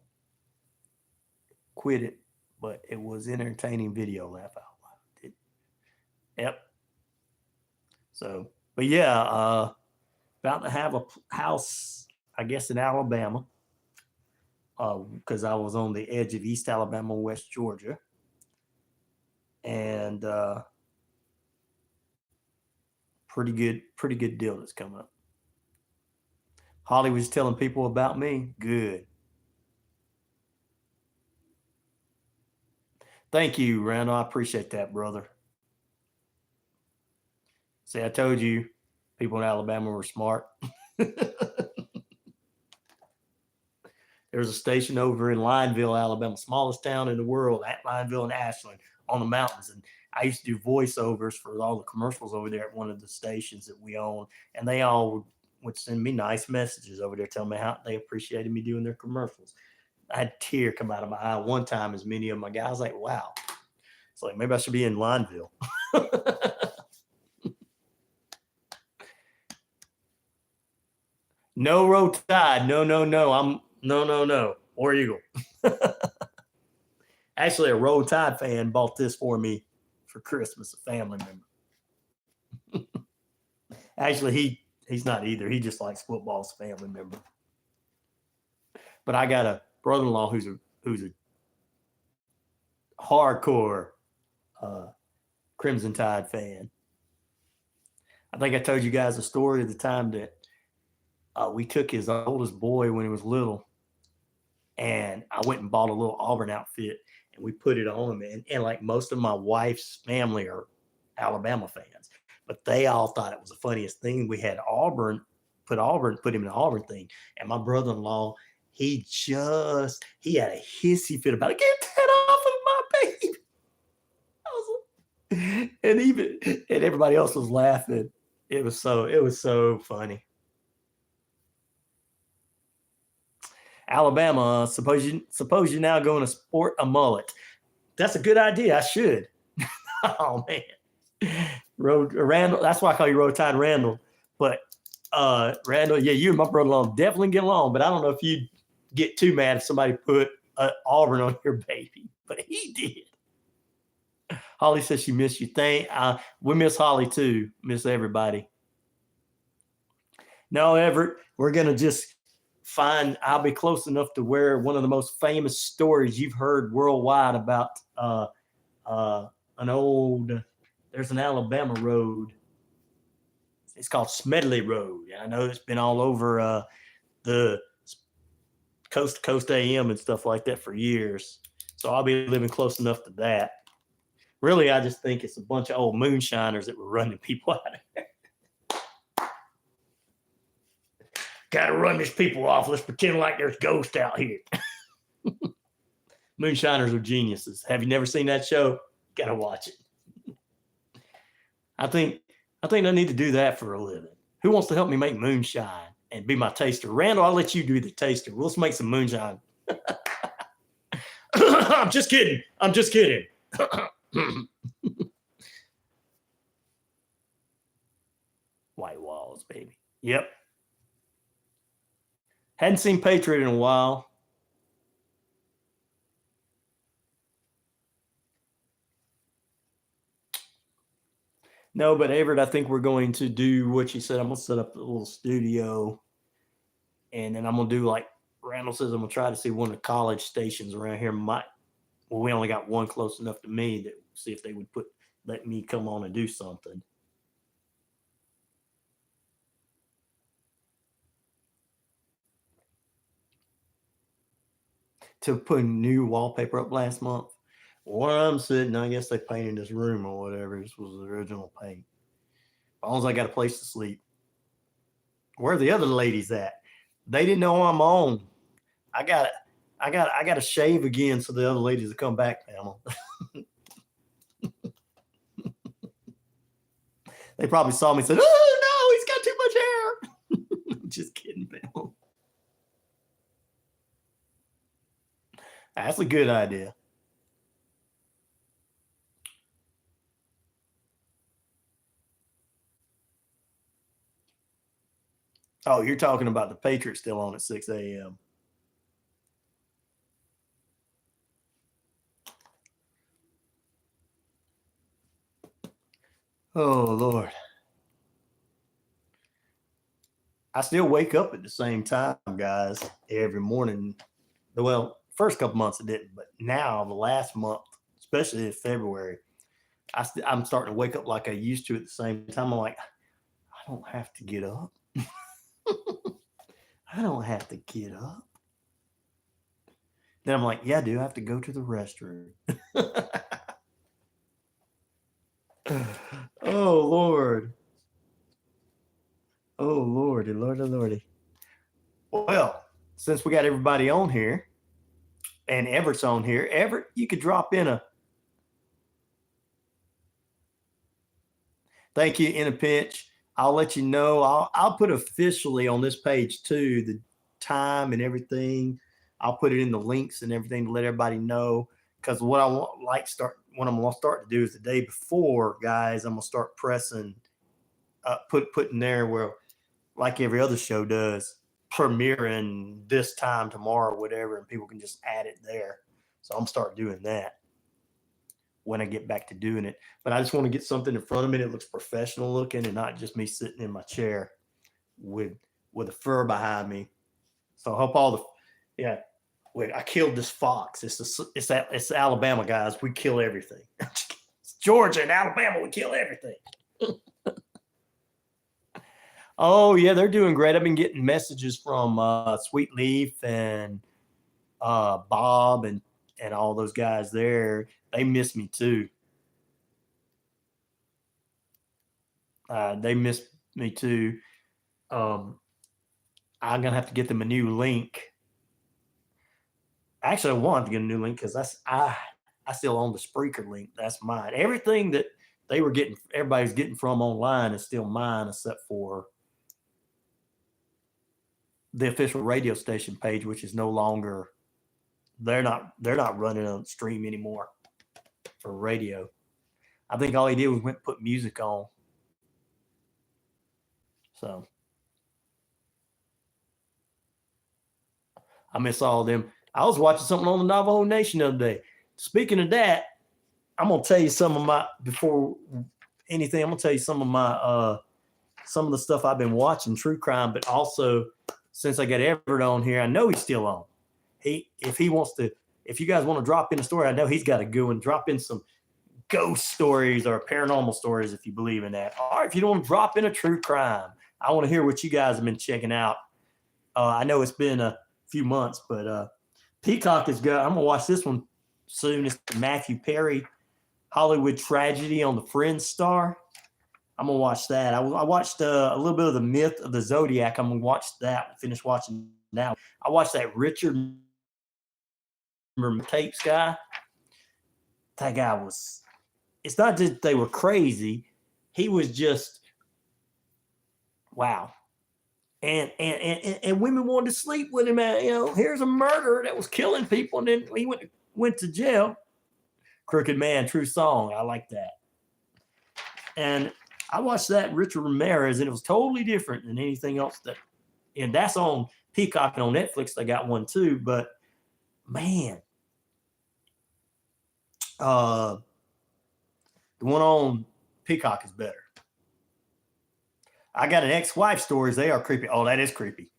quit it. But it was entertaining video, laugh out loud. Yep. So, but yeah, about to have a house, I guess, in Alabama, because I was on the edge of East Alabama, West Georgia. And pretty good deal that's coming up. Holly was telling people about me. Good. Thank you, Randall. I appreciate that, brother. See, I told you people in Alabama were smart. There's a station over in Lineville, Alabama, smallest town in the world, at Lineville and Ashland on the mountains. And I used to do voiceovers for all the commercials over there at one of the stations that we own. And they all would send me nice messages over there telling me how they appreciated me doing their commercials. I had a tear come out of my eye one time, as many of my guys, like, wow. It's like, maybe I should be in Lineville. No Roll Tide. No. No. War Eagle. Actually, a Roll Tide fan bought this for me for Christmas, a family member. Actually, he's not either. He just likes football's family member. But I got a brother-in-law who's a hardcore Crimson Tide fan. I think I told you guys a story of the time that we took his oldest boy when he was little, and I went and bought a little Auburn outfit, and we put it on him. And like most of my wife's family are Alabama fans, but they all thought it was the funniest thing. We had put him in an Auburn thing, and my brother-in-law, he had a hissy fit about it. Get that off of my baby. And everybody else was laughing. It was so funny. Alabama, suppose you're now going to sport a mullet. That's a good idea. I should. Oh man. Randall, that's why I call you Road Tide Randall. But Randall, yeah, you and my brother-in-law definitely get along, but I don't know if you'd get too mad if somebody put Auburn on your baby. But he did. Holly says she missed you. We miss Holly too. Miss everybody. No, Everett, we're gonna just I'll be close enough to where one of the most famous stories you've heard worldwide about there's an Alabama road. It's called Smedley Road. I know it's been all over the Coast to Coast AM and stuff like that for years. So I'll be living close enough to that. Really, I just think it's a bunch of old moonshiners that were running people out of there. Got to run these people off. Let's pretend like there's ghosts out here. Moonshiners are geniuses. Have you never seen that show? Got to watch it. I think I need to do that for a living. Who wants to help me make moonshine and be my taster? Randall, I'll let you do the taster. Let's make some moonshine. I'm just kidding. White walls, baby. Yep. Hadn't seen Patriot in a while. No, but Everett, I think we're going to do what you said. I'm going to set up a little studio, and then I'm going to do like Randall says, I'm going to try to see one of the college stations around here. We only got one close enough to me that see if they would let me come on and do something. To put new wallpaper up last month. Where I'm sitting, I guess they painted this room or whatever. This was the original paint. As long as I got a place to sleep. Where are the other ladies at? They didn't know I'm on. I got to shave again so the other ladies will come back, Pamela. They probably saw me and said, "Oh no, he's got too much hair." I'm just kidding, Pamela. That's a good idea. Oh, you're talking about the Patriots still on at 6 a.m. Oh, Lord. I still wake up at the same time, guys, every morning. Well, first couple months I didn't, but now the last month, especially in February, I'm starting to wake up like I used to at the same time. I'm like, I don't have to get up. I don't have to get up. Then I'm like, yeah, I do. I have to go to the restroom. Oh, Lord. Oh, Lordy, Lordy, Lordy. Well, since we got everybody on here and Everett's on here, Everett, you could drop in thank you in a pinch. I'll let you know. I'll put officially on this page too the time and everything. I'll put it in the links and everything to let everybody know. Because what I'm gonna start to do is the day before, guys. I'm gonna start pressing, putting there where, like every other show does, premiering this time tomorrow, or whatever, and people can just add it there. So I'm gonna start doing that when I get back to doing it. But I just want to get something in front of me that looks professional looking and not just me sitting in my chair with a fur behind me. So I hope wait, I killed this fox. It's Alabama, guys. We kill everything. Georgia and Alabama would kill everything. Oh, yeah, they're doing great. I've been getting messages from Sweet Leaf and Bob and all those guys there. They miss me too. They miss me too. I'm going to have to get them a new link. Actually, I want to get a new link because I still own the Spreaker link. That's mine. Everything that they were getting, everybody's getting from online is still mine, except for the official radio station page, which is no longer. They're not running on stream anymore for radio. I think all he did was put music on. So I miss all of them. I was watching something on the Navajo Nation the other day. Speaking of that, I'm gonna tell you some of my before anything. I'm gonna tell you some of the stuff I've been watching, true crime, but also since I got Everett on here, I know he's still on. If you guys want to drop in a story, I know he's got a good one. Drop in some ghost stories or paranormal stories if you believe in that. Or if you don't want to drop in a true crime, I want to hear what you guys have been checking out. I know it's been a few months, but Peacock is good. I'm gonna watch this one soon. It's the Matthew Perry Hollywood Tragedy on the Friends star. I'm gonna watch that. I watched a little bit of the Myth of the Zodiac. I'm gonna watch that. Finish watching now. I watched that Richard tapes guy. That guy was. It's not that they were crazy. He was just wow. And women wanted to sleep with him. Here's a murderer that was killing people, and then he went to jail. Crooked Man, true song. I like that. And I watched that Richard Ramirez, and it was totally different than anything else and that's on Peacock and on Netflix. They got one too, but man, the one on Peacock is better. I got an ex-wife stories. They are creepy. Oh, that is creepy.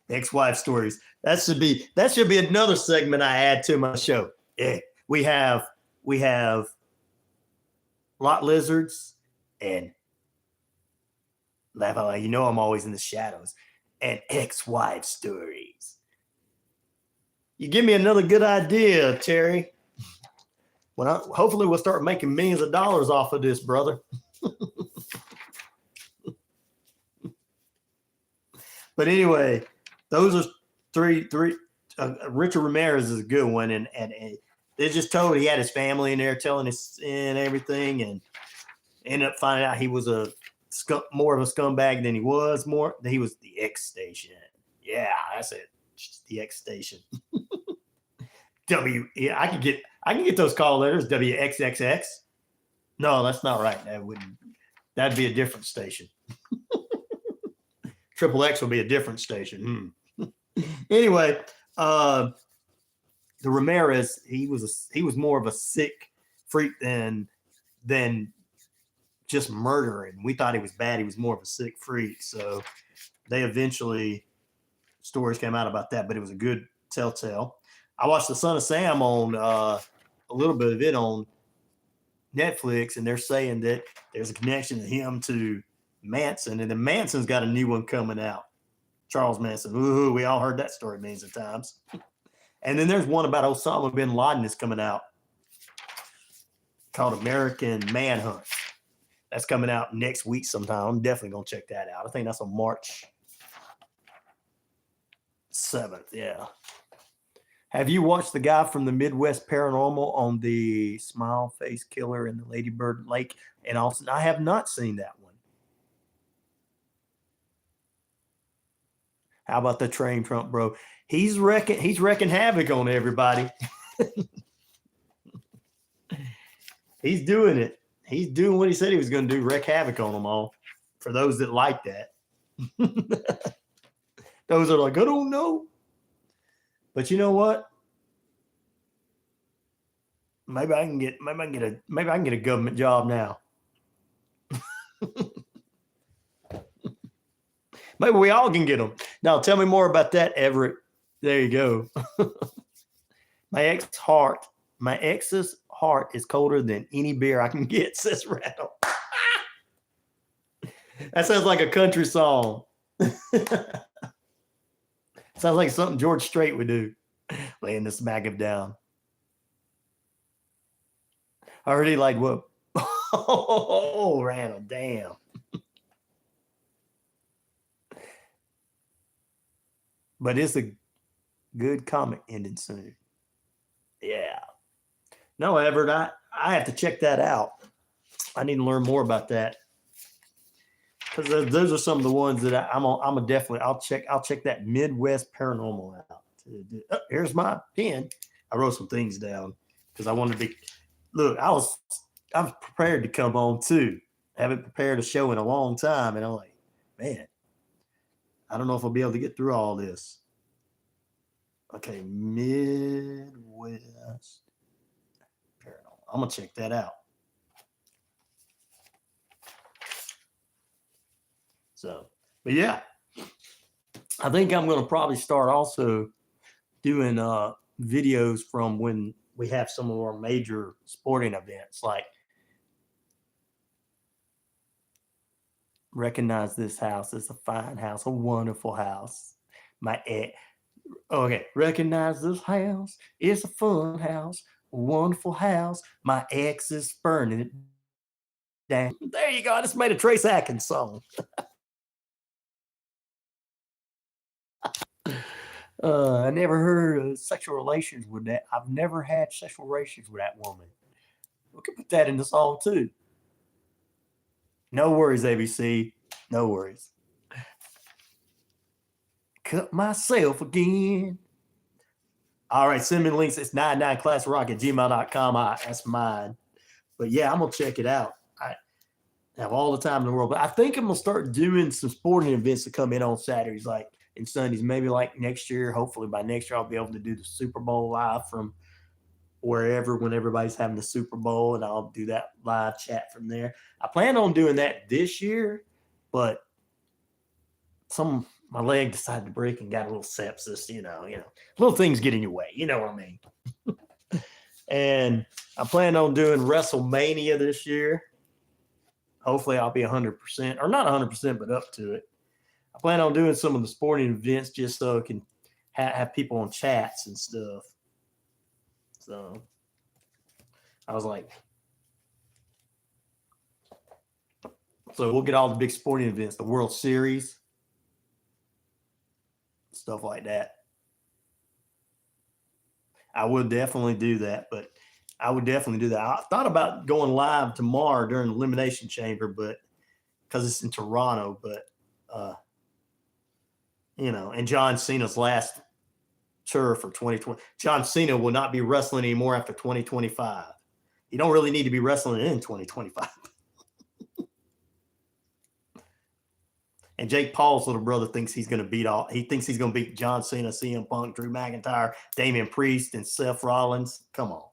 Ex-wife stories. That should be another segment I add to my show. Yeah, we have lot lizards and laugh out loud. I'm always in the shadows and ex-wife stories. You give me another good idea, Terry. Hopefully we'll start making millions of dollars off of this, brother. But anyway, those are three. Richard Ramirez is a good one, and they just told he had his family in there telling us and everything, and ended up finding out he was more of a scumbag than he was. He was the X station. Yeah, that's it. Just the X station. I can get those call letters. WXXX. No, that's not right. That'd be a different station. Triple X will be a different station. Anyway, the Ramirez, he was more of a sick freak than just murdering. We thought he was bad. He was more of a sick freak. So they eventually stories came out about that, but it was a good telltale. I watched The Son of Sam on a little bit of it on Netflix, and they're saying that there's a connection to him to Manson, and then Manson's got a new one coming out. Charles Manson. Ooh, we all heard that story millions of times. And then there's one about Osama bin Laden that's coming out called American Manhunt. That's coming out next week sometime. I'm definitely going to check that out. I think that's on March 7th. Yeah. Have you watched the guy from the Midwest Paranormal on the Smile Face Killer in the Lady Bird Lake in Austin? I have not seen that one. How about the train Trump, bro? He's wrecking havoc on everybody. He's doing it. He's doing what he said he was going to do, wreak havoc on them all. For those that like that. Those are like, I don't know. But you know what? Maybe I can get a government job now. Maybe we all can get them. Now, tell me more about that, Everett. There you go. My ex's heart is colder than any beer I can get, says Randall. That sounds like a country song. Sounds like something George Strait would do, laying the smack him down. I really like what. Oh, Randall, damn. But it's a good comic ending soon. Yeah. No, Everett, I have to check that out. I need to learn more about that. Because those are some of the ones that I'll check that Midwest Paranormal out. Oh, here's my pen. I wrote some things down because I wanted to look. I was prepared to come on too. I haven't prepared a show in a long time, and I'm like, man, I don't know if I'll be able to get through all this. Okay, Midwest Paranormal. I'm gonna check that out. So, but yeah, I think I'm going to probably start also doing videos from when we have some of our major sporting events, like recognize this house as a fine house, a wonderful house. Recognize this house. It's a fun house, a wonderful house. My ex is burning it down. There you go. I just made a Trace Atkins song. I never heard of sexual relations with that. I've never had sexual relations with that woman. We could put that in the song too. No worries, ABC. No worries. Cut myself again. All right, send me links. It's 99classrock@gmail.com. That's mine. But yeah, I'm going to check it out. I have all the time in the world. But I think I'm going to start doing some sporting events to come in on Saturdays, like, and Sundays, maybe like next year. Hopefully by next year, I'll be able to do the Super Bowl live from wherever when everybody's having the Super Bowl, and I'll do that live chat from there. I plan on doing that this year, but my leg decided to break and got a little sepsis, little things get in your way. You know what I mean? And I plan on doing WrestleMania this year. Hopefully I'll be 100%, or not 100%, but up to it. I plan on doing some of the sporting events just so I can have people on chats and stuff. So I was like, so we'll get all the big sporting events, the World Series, stuff like that. I would definitely do that, but I thought about going live tomorrow during the Elimination Chamber, but because it's in Toronto, but and John Cena's last tour for 2020. John Cena will not be wrestling anymore after 2025. You don't really need to be wrestling in 2025. And Jake Paul's little brother thinks he's going to beat John Cena, CM Punk, Drew McIntyre, Damian Priest, and Seth Rollins. Come on.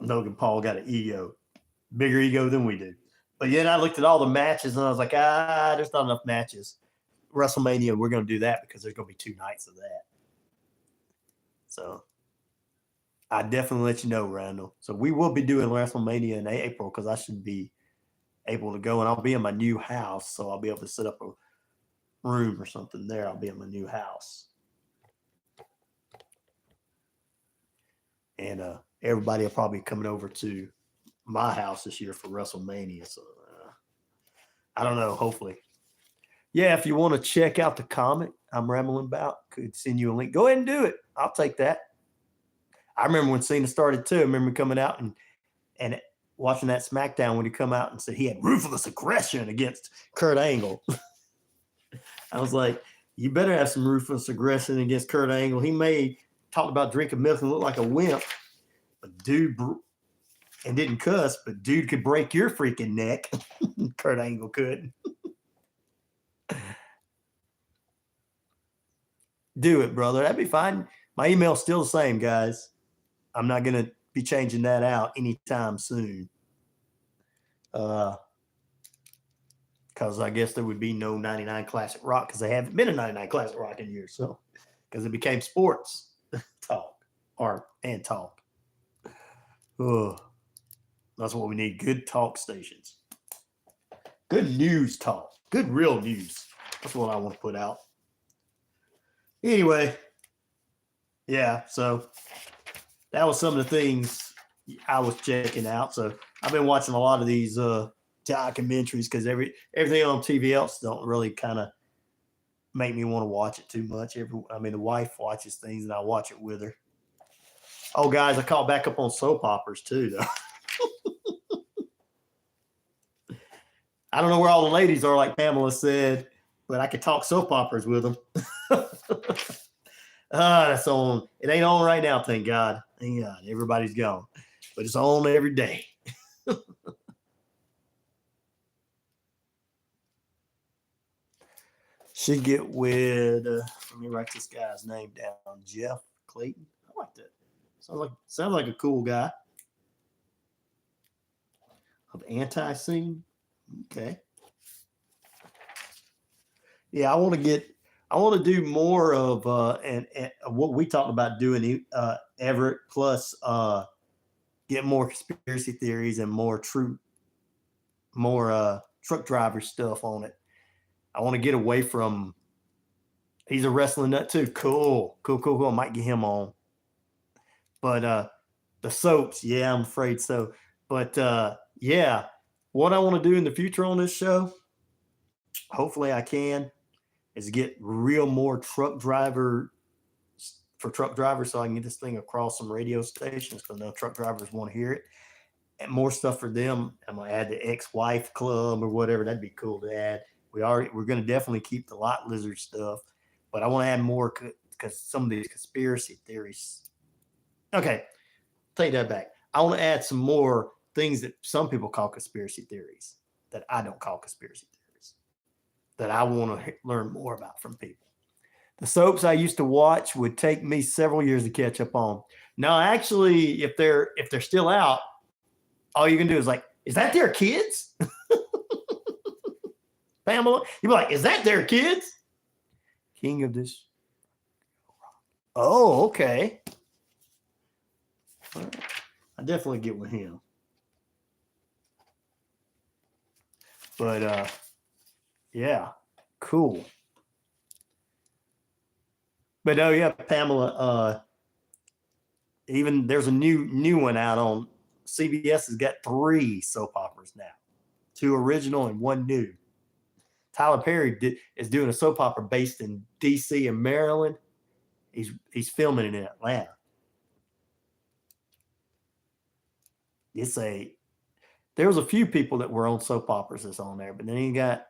Logan Paul got an ego, bigger ego than we do. But then I looked at all the matches and I was like, there's not enough matches. WrestleMania, we're going to do that because there's going to be 2 nights of that. So I definitely let you know, Randall. So we will be doing WrestleMania in April because I should be able to go, and I'll be in my new house, so I'll be able to set up a room or something there. I'll be in my new house. And everybody will probably be coming over to my house this year for WrestleMania. So I don't know, hopefully. Yeah, if you want to check out the comic I'm rambling about, could send you a link. Go ahead and do it. I'll take that. I remember when Cena started too. I remember coming out and watching that SmackDown when he come out and said he had ruthless aggression against Kurt Angle. I was like, you better have some ruthless aggression against Kurt Angle. He may talk about drinking milk and look like a wimp, but and didn't cuss, but dude could break your freaking neck. Kurt Angle could. Do it, brother. That'd be fine. My email's still the same, guys. I'm not going to be changing that out anytime soon. Because I guess there would be no 99 Classic Rock because they haven't been a 99 Classic Rock in years. So, because it became sports talk. and talk. Ugh. That's what we need. Good talk stations. Good news talk. Good real news. That's what I want to put out. Anyway, yeah, so that was some of the things I was checking out. So I've been watching a lot of these documentaries because everything on TV else don't really kind of make me want to watch it too much. The wife watches things and I watch it with her. Oh, guys, I caught back up on soap operas too, though. I don't know where all the ladies are, like Pamela said, but I could talk soap operas with them. That's on. It ain't on right now, thank God. Thank God. Everybody's gone. But it's on every day. Should get with, let me write this guy's name down. Jeff Clayton. I like that. Sounds like a cool guy. Of anti-scene. Okay. Yeah, I want to do more of and what we talked about doing Everett, plus get more conspiracy theories and more truck driver stuff on it. I want to get away from. He's a wrestling nut too. Cool. I might get him on. But the soaps, yeah, I'm afraid so. But yeah, what I want to do in the future on this show, hopefully I can, is get real more truck drivers so I can get this thing across some radio stations because no truck drivers want to hear it. And more stuff for them. I'm going to add the ex-wife club or whatever. That'd be cool to add. We're going to definitely keep the lot lizard stuff, but I want to add more because some of these conspiracy theories. Okay, take that back. I want to add some more things that some people call conspiracy theories that I don't call conspiracy theories, that I want to learn more about from people. The soaps I used to watch would take me several years to catch up on. Now, actually, if they're still out, all you can do is like, is that their kids? Pamela, you'd be like, is that their kids? King of this. Oh, okay. I definitely get with him. But yeah, cool. But oh yeah, Pamela, even there's a new one out on CBS. Has got 3 soap operas now, 2 original and 1 new. Tyler Perry is doing a soap opera based in DC and Maryland. He's filming it in Atlanta. There was a few people that were on soap operas that's on there, but then you got,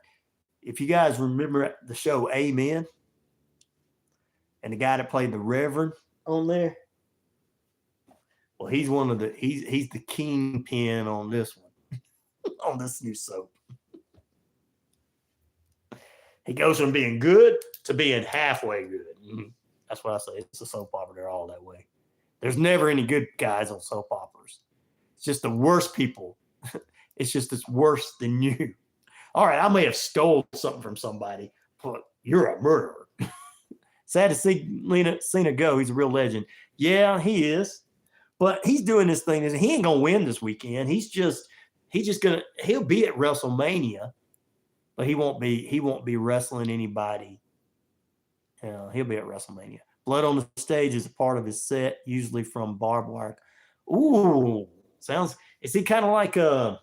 if you guys remember the show Amen, and the guy that played the Reverend on there, well, he's he's the kingpin on this one, on this new soap. He goes from being good to being halfway good. That's what I say. It's a soap opera. They're all that way. There's never any good guys on soap operas. It's just the worst people. It's worse than you. All right, I may have stole something from somebody, but you're a murderer. Sad to see Cena go. He's a real legend. Yeah, he is. But he's doing this thing. He ain't gonna win this weekend. He'll be at WrestleMania, but he won't be wrestling anybody. He'll be at WrestleMania. Blood on the Stage is a part of his set, usually from barbed wire. Ooh, is he kind of like a,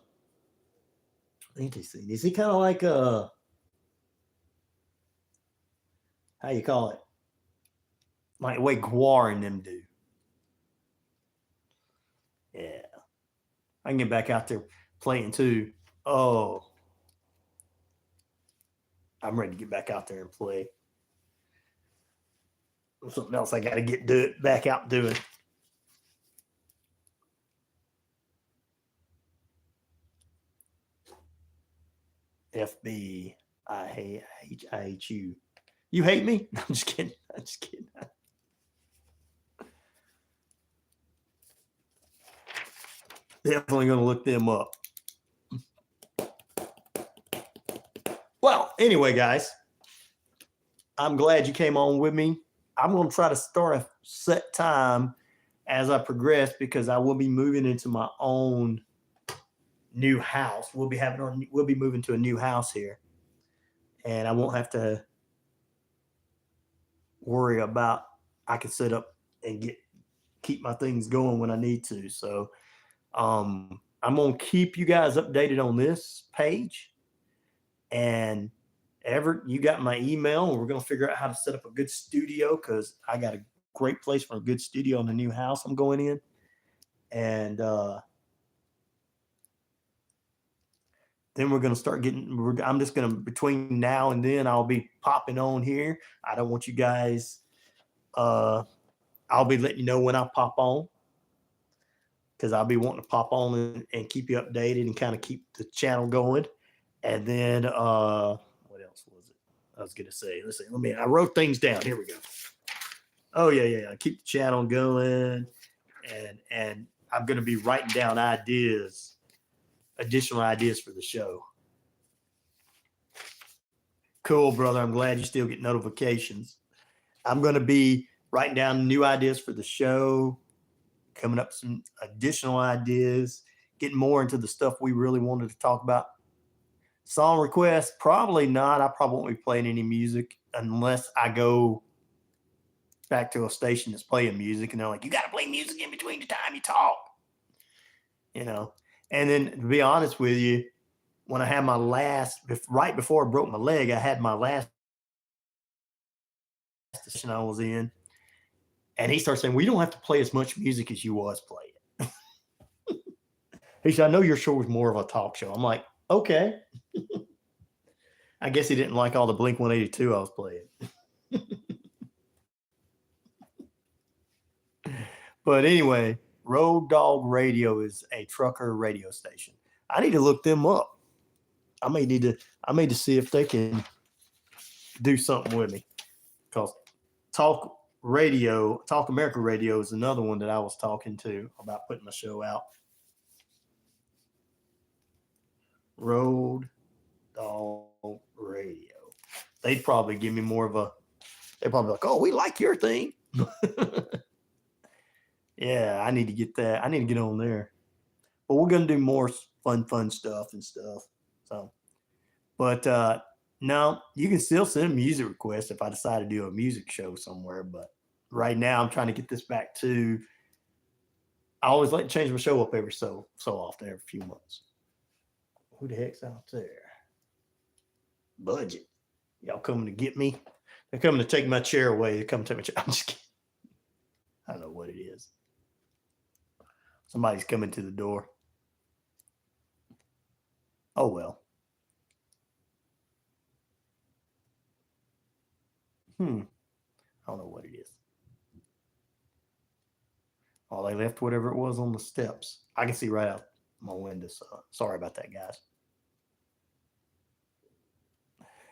interesting. Is he kind of like a, how you call it? Like the way Guar and them do. Yeah. I can get back out there playing too. Oh. I'm ready to get back out there and play. Something else I got to get back out doing. FB, I hate you. You hate me? I'm just kidding. Definitely going to look them up. Well, anyway, guys, I'm glad you came on with me. I'm going to try to start a set time as I progress, because I will be moving into my own new house. We'll be moving to a new house here, and I won't have to worry about. I can set up and keep my things going when I need to. So I'm gonna keep you guys updated on this page, and Everett, you got my email, and we're gonna figure out how to set up a good studio, because I got a great place for a good studio in the new house I'm going in, and then we're gonna start getting. I'm just gonna, between now and then, I'll be popping on here. I don't want you guys. I'll be letting you know when I pop on, because I'll be wanting to pop on and keep you updated and kind of keep the channel going. And then what else was it I was gonna say? Let's see. I wrote things down. Here we go. Oh yeah. Keep the channel going, and I'm gonna be writing down additional ideas for the show. Cool, brother. I'm glad you still get notifications. I'm gonna be writing down new ideas for the show, coming up with some additional ideas, getting more into the stuff we really wanted to talk about. Song requests, probably not. I probably won't be playing any music unless I go back to a station that's playing music, and they're like, you got to play music in between the time you talk. And then, to be honest with you, when I had right before I broke my leg, I had my last station I was in, and he started saying, we don't have to play as much music as you was playing. He said, I know your show was more of a talk show. I'm like, okay. I guess he didn't like all the Blink 182 I was playing. But anyway, Road Dog Radio is a trucker radio station. I need to look them up. I may need to see if they can do something with me, because Talk America Radio is another one that I was talking to about putting my show out. Road Dog Radio. They'd probably give me more of they're probably like, oh, we like your thing. Yeah, I need to get that. I need to get on there. But we're going to do more fun stuff and stuff. So, but no, you can still send music requests if I decide to do a music show somewhere. But right now, I'm trying to get this back to. I always like to change my show up every so often, every few months. Who the heck's out there? Budget. Y'all coming to get me? They're coming to take my chair away. They're coming to take my chair. I'm just kidding. I don't know what it is. Somebody's coming to the door. Oh, well. I don't know what it is. Oh, they left whatever it was on the steps. I can see right out my window. So sorry about that, guys.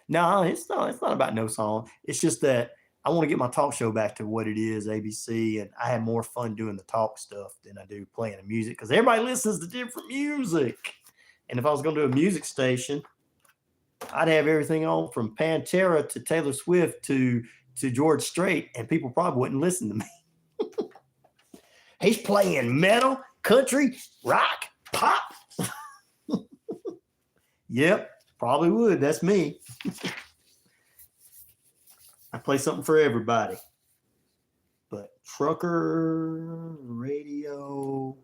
No, it's not about no song. It's just that I want to get my talk show back to what it is, ABC, and I had more fun doing the talk stuff than I do playing the music, because everybody listens to different music. And if I was going to do a music station, I'd have everything on from Pantera to Taylor Swift to George Strait, and people probably wouldn't listen to me. He's playing metal, country, rock, pop. Yep, probably would. That's me. I play something for everybody. But Trucker Radio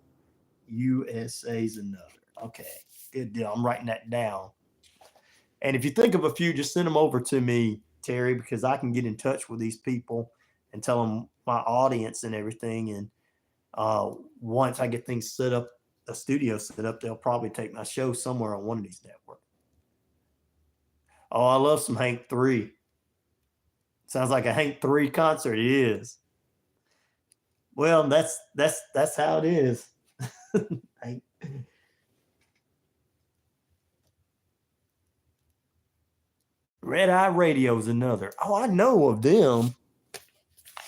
USA is another. Okay, good deal. I'm writing that down. And if you think of a few, just send them over to me, Terry, because I can get in touch with these people and tell them my audience and everything. And once I get things set up, a studio set up, they'll probably take my show somewhere on one of these networks. Oh, I love some Hank 3. Sounds like a Hank 3 concert. It is. Well, that's how it is. Red Eye Radio is another. Oh, I know of them.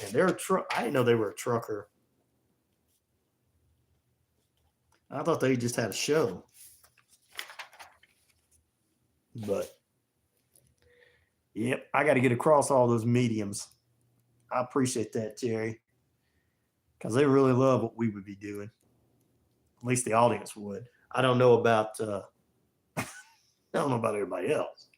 And they're a truck. I didn't know they were a trucker. I thought they just had a show. But yep, I got to get across all those mediums. I appreciate that, Terry. because they really love what we would be doing. At least the audience would. I don't know about everybody else.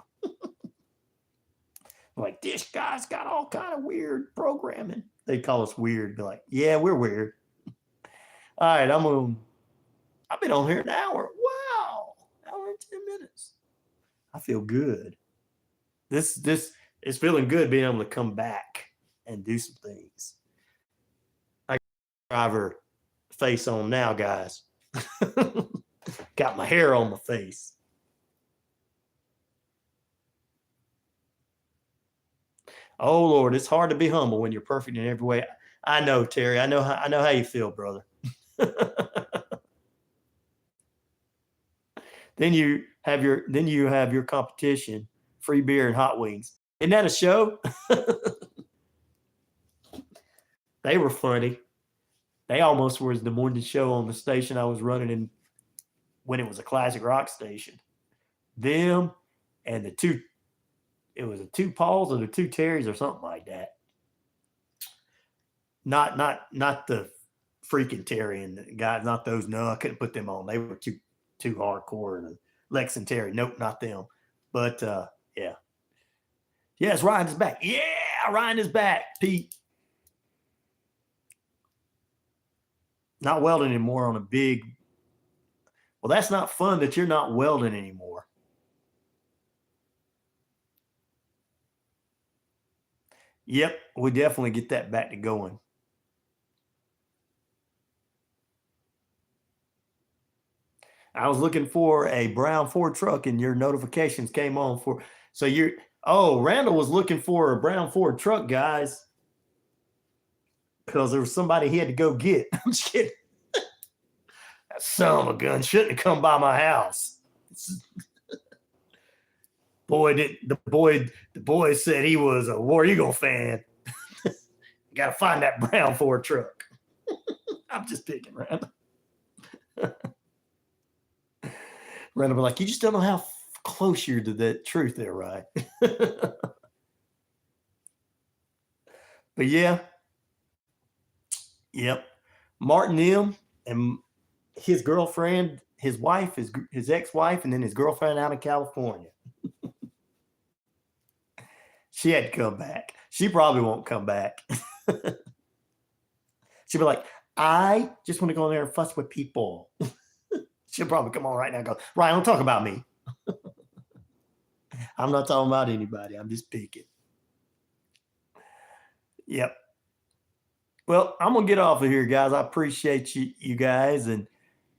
Like, this guy's got all kind of weird programming. They call us weird. Be like, yeah, we're weird. All right, I've been on here an hour. Wow, hour and 10 minutes. I feel good. This is feeling good being able to come back and do some things. I got my driver face on now, guys. Got my hair on my face. Oh Lord, it's hard to be humble when you're perfect in every way. I know, Terry. I know how you feel, brother. Then you have your competition, free beer and hot wings. Isn't that a show? They were funny. They almost was the morning show on the station I was running in when it was a classic rock station. Them and the two Pauls or the two Terrys or something like that. Not the freaking Terry and the guys, not those. No, I couldn't put them on. They were too hardcore. And Lex and Terry, nope, not them. But yeah. Yes, Ryan is back. Yeah, Ryan is back. Pete. Not welding anymore on a big. Well, that's not fun that you're not welding anymore. Yep, we definitely get that back to going. I was looking for a brown Ford truck and your notifications came on for. So Randall was looking for a brown Ford truck, guys. Because there was somebody he had to go get. I'm just kidding. That son of a gun shouldn't have come by my house. The boy said he was a War Eagle fan. Got to find that brown Ford truck. I'm just picking, Randall. Randall be like, you just don't know how close you're to the truth there, right? But yeah. Yep. Martin M. and his girlfriend, his wife, his ex-wife, and then his girlfriend out in California. She had to come back. She probably won't come back. She'll be like, I just want to go in there and fuss with people. She'll probably come on right now and go, Ryan, don't talk about me. I'm not talking about anybody. I'm just picking. Yep. Well, I'm going to get off of here, guys. I appreciate you guys. And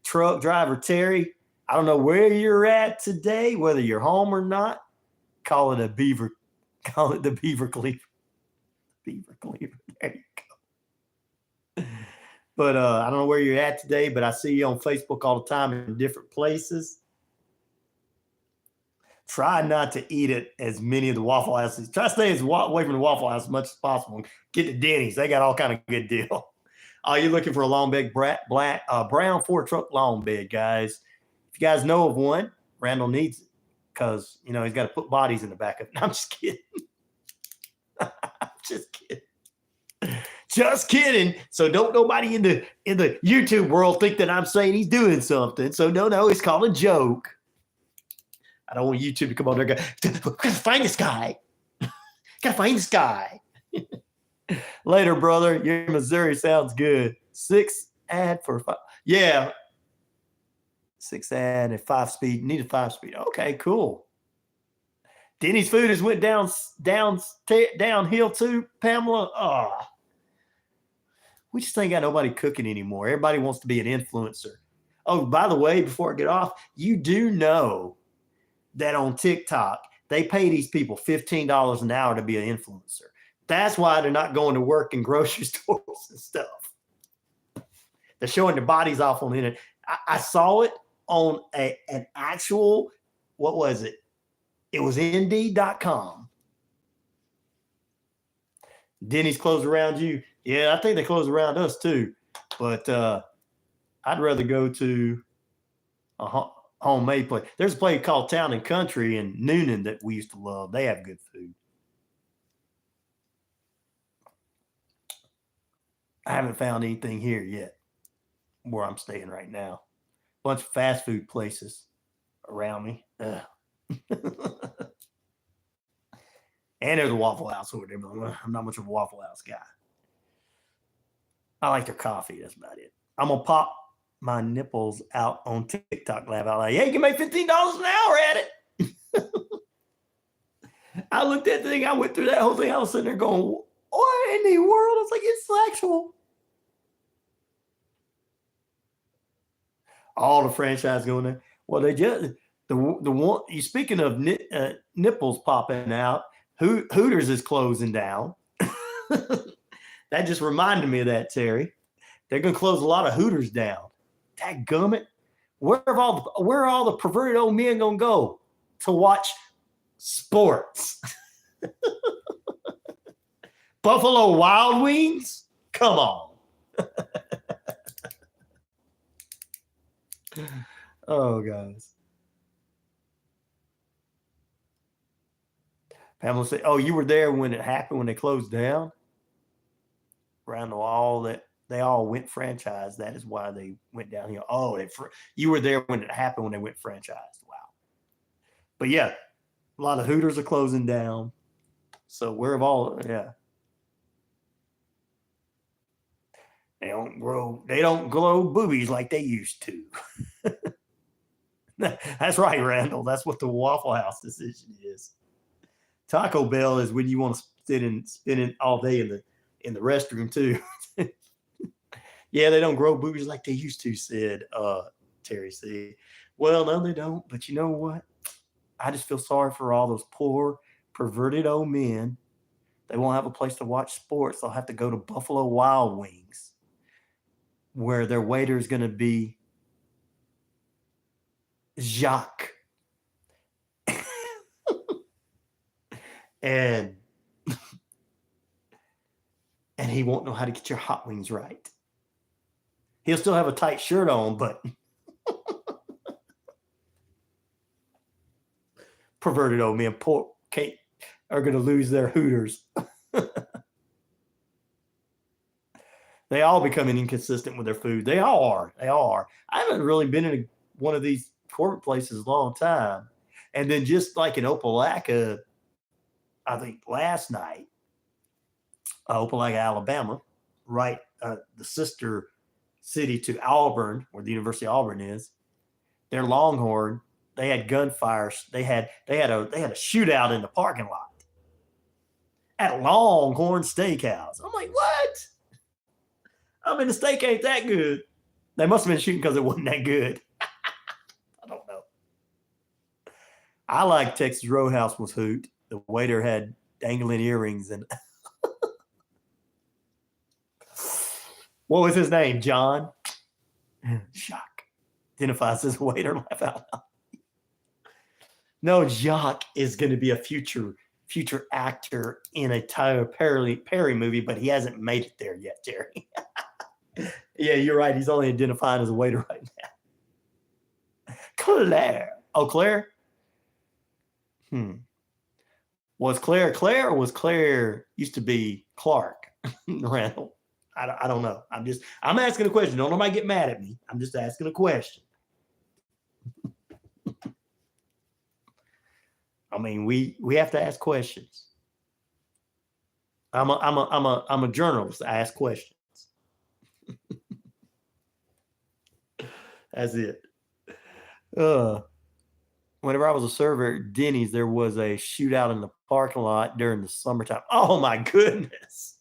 truck driver Terry, I don't know where you're at today, whether you're home or not. Call it the Beaver Cleaver. Beaver Cleaver. There you go. But I don't know where you're at today, but I see you on Facebook all the time in different places. Try not to eat at as many of the Waffle Houses. Try to stay away from the Waffle House as much as possible. Get to Denny's. They got all kind of good deal. You're looking for a long bed, brown Ford truck long bed, guys. If you guys know of one, Randall needs it because, he's got to put bodies in the back of it. I'm just kidding. Just kidding. So don't nobody in the YouTube world think that I'm saying he's doing something. So no, it's called a joke. I don't want YouTube to come on there and go, gotta find this guy. Gotta find this guy. Later, brother. Your Missouri sounds good. 6 ad for 5. Yeah. 6 ad and 5-speed. Need a 5-speed. Okay, cool. Denny's food has went downhill too, Pamela. Oh. We just ain't got nobody cooking anymore. Everybody wants to be an influencer. Oh, by the way, before I get off, you do know that on TikTok, they pay these people $15 an hour to be an influencer. That's why they're not going to work in grocery stores and stuff. They're showing their bodies off on the internet. I saw it on an actual, what was it? It was Indeed.com. Denny's closed around you. Yeah, I think they close around us too. But I'd rather go to a homemade place. There's a place called Town and Country in Noonan that we used to love. They have good food. I haven't found anything here yet where I'm staying right now. Bunch of fast food places around me. And there's a Waffle House over there, but I'm not much of a Waffle House guy. I like their coffee. That's about it. I'm going to pop my nipples out on TikTok Lab out like, hey, you can make $15 an hour at it. I looked at the thing. I went through that whole thing. I was sitting there going, what in the world? I was like, it's sexual. All the franchise going there. Well, they just, the one, you speaking of nipples popping out, Hooters is closing down. That just reminded me of that, Terry. They're going to close a lot of Hooters down. Dadgummit. Where are all the perverted old men going to go to watch sports? Buffalo Wild Wings? Come on. Oh, guys. Pamela said, oh, you were there when it happened, when they closed down? Around the wall, that they all went franchise. That is why they went down here. Oh, you were there when it happened, when they went franchised. Wow. But yeah, a lot of Hooters are closing down. So where have all, yeah. They don't grow boobies like they used to. That's right, Randall. That's what the Waffle House decision is. Taco Bell is when you want to spin all day in the restroom too. Yeah, they don't grow boobies like they used to, said Terry C. Well, no, they don't. But you know what? I just feel sorry for all those poor, perverted old men. They won't have a place to watch sports. They'll have to go to Buffalo Wild Wings, where their waiter is going to be Jacques. And he won't know how to get your hot wings right. He'll still have a tight shirt on, but perverted old men, poor Kate, are going to lose their Hooters. They all becoming inconsistent with their food. They all are. I haven't really been in one of these corporate places a long time. And then just like in Opelika, I think last night, Opelika, Alabama, right, the sister city to Auburn, where the University of Auburn is, their Longhorn, they had gunfire. They had a shootout in the parking lot at Longhorn Steakhouse. I'm like, what? I mean, the steak ain't that good. They must have been shooting because it wasn't that good. I don't know. I like Texas Roadhouse was hoot. The waiter had dangling earrings and what was his name? John? Jacques. Identifies as a waiter. Laugh out loud. No, Jacques is going to be a future actor in a Tyler Perry movie, but he hasn't made it there yet, Jerry. Yeah, you're right. He's only identified as a waiter right now. Claire. Oh, Claire? Was Claire or was Claire used to be Clark? Randall? I don't know. I'm asking a question. Don't nobody get mad at me. I'm just asking a question. I mean, we have to ask questions. I'm a journalist. I ask questions. That's it. Whenever I was a server at Denny's, there was a shootout in the parking lot during the summertime. Oh my goodness.